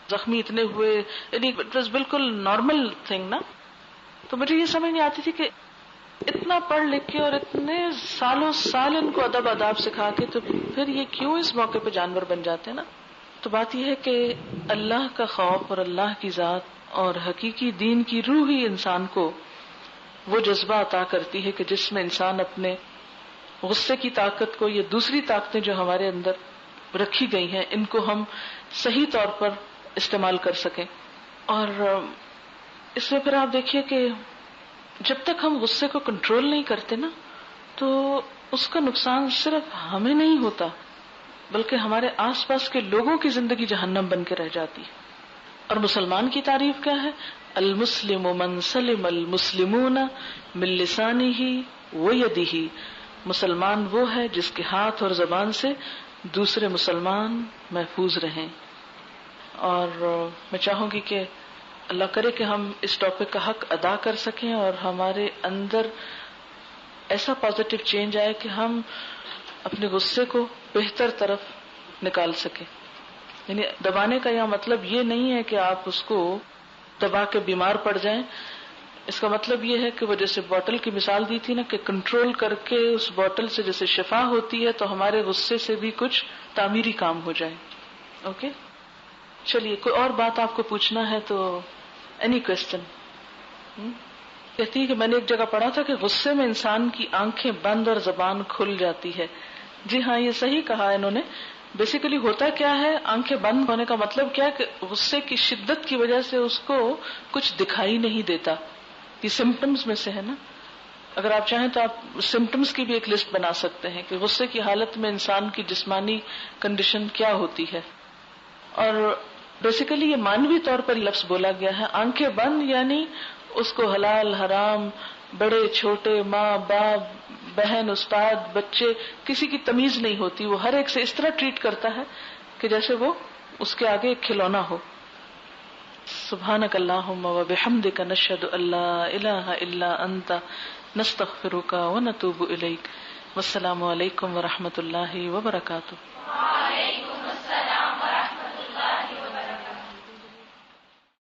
زخمی اتنے ہوئے، یعنی اٹ واز بالکل نارمل تھنگ نا. تو مجھے یہ سمجھ نہیں آتی تھی کہ اتنا پڑھ لکھ کے اور اتنے سالوں سال ان کو ادب آداب سکھا کے تو پھر یہ کیوں اس موقع پہ جانور بن جاتے ہیں نا. تو بات یہ ہے کہ اللہ کا خوف اور اللہ کی ذات اور حقیقی دین کی روح ہی انسان کو وہ جذبہ عطا کرتی ہے کہ جس میں انسان اپنے غصے کی طاقت کو، یہ دوسری طاقتیں جو ہمارے اندر رکھی گئی ہیں، ان کو ہم صحیح طور پر استعمال کر سکیں. اور اس میں پھر آپ دیکھیے کہ جب تک ہم غصے کو کنٹرول نہیں کرتے نا تو اس کا نقصان صرف ہمیں نہیں ہوتا بلکہ ہمارے آس پاس کے لوگوں کی زندگی جہنم بن کے رہ جاتی ہے. اور مسلمان کی تعریف کیا ہے؟ المسلم من سلم المسلمون من لسانہ ویدہ. مسلمان وہ ہے جس کے ہاتھ اور زبان سے دوسرے مسلمان محفوظ رہیں. اور میں چاہوں گی کہ اللہ کرے کہ ہم اس ٹاپک کا حق ادا کر سکیں اور ہمارے اندر ایسا پازیٹیو چینج آئے کہ ہم اپنے غصے کو بہتر طرف نکال سکیں. یعنی دبانے کا یہ مطلب یہ نہیں ہے کہ آپ اس کو دبا کے بیمار پڑ جائیں. اس کا مطلب یہ ہے کہ وہ جیسے بوٹل کی مثال دی تھی نا کہ کنٹرول کر کے اس بوٹل سے جیسے شفا ہوتی ہے تو ہمارے غصے سے بھی کچھ تعمیری کام ہو جائے. اوکے چلیے کوئی اور بات آپ کو پوچھنا ہے تو اینی کوشچن. کہتی ہے کہ میں نے ایک جگہ پڑھا تھا کہ غصے میں انسان کی آنکھیں بند اور زبان کھل جاتی ہے. جی ہاں یہ صحیح کہا انہوں نے. بیسیکلی ہوتا کیا ہے، آنکھیں بند ہونے کا مطلب کیا ہے کہ غصے کی شدت کی وجہ سے اس کو کچھ دکھائی نہیں دیتا. یہ سمپٹمز میں سے ہے نا. اگر آپ چاہیں تو آپ سمپٹمز کی بھی ایک لسٹ بنا سکتے ہیں کہ غصے کی حالت میں انسان کی جسمانی کنڈیشن کیا ہوتی ہے. اور بیسیکلی یہ مانوی طور پر لفظ بولا گیا ہے آنکھیں بند، یعنی اس کو حلال حرام، بڑے چھوٹے، ماں باپ، بہن، استاد، بچے، کسی کی تمیز نہیں ہوتی. وہ ہر ایک سے اس طرح ٹریٹ کرتا ہے کہ جیسے وہ اس کے آگے ایک کھلونا ہو. سبحانک اللہم وبحمدک نشہد ان لا الہ الا انت نستغفرک ونتوب الیک. والسلام علیکم ورحمۃ اللہ وبرکاتہ.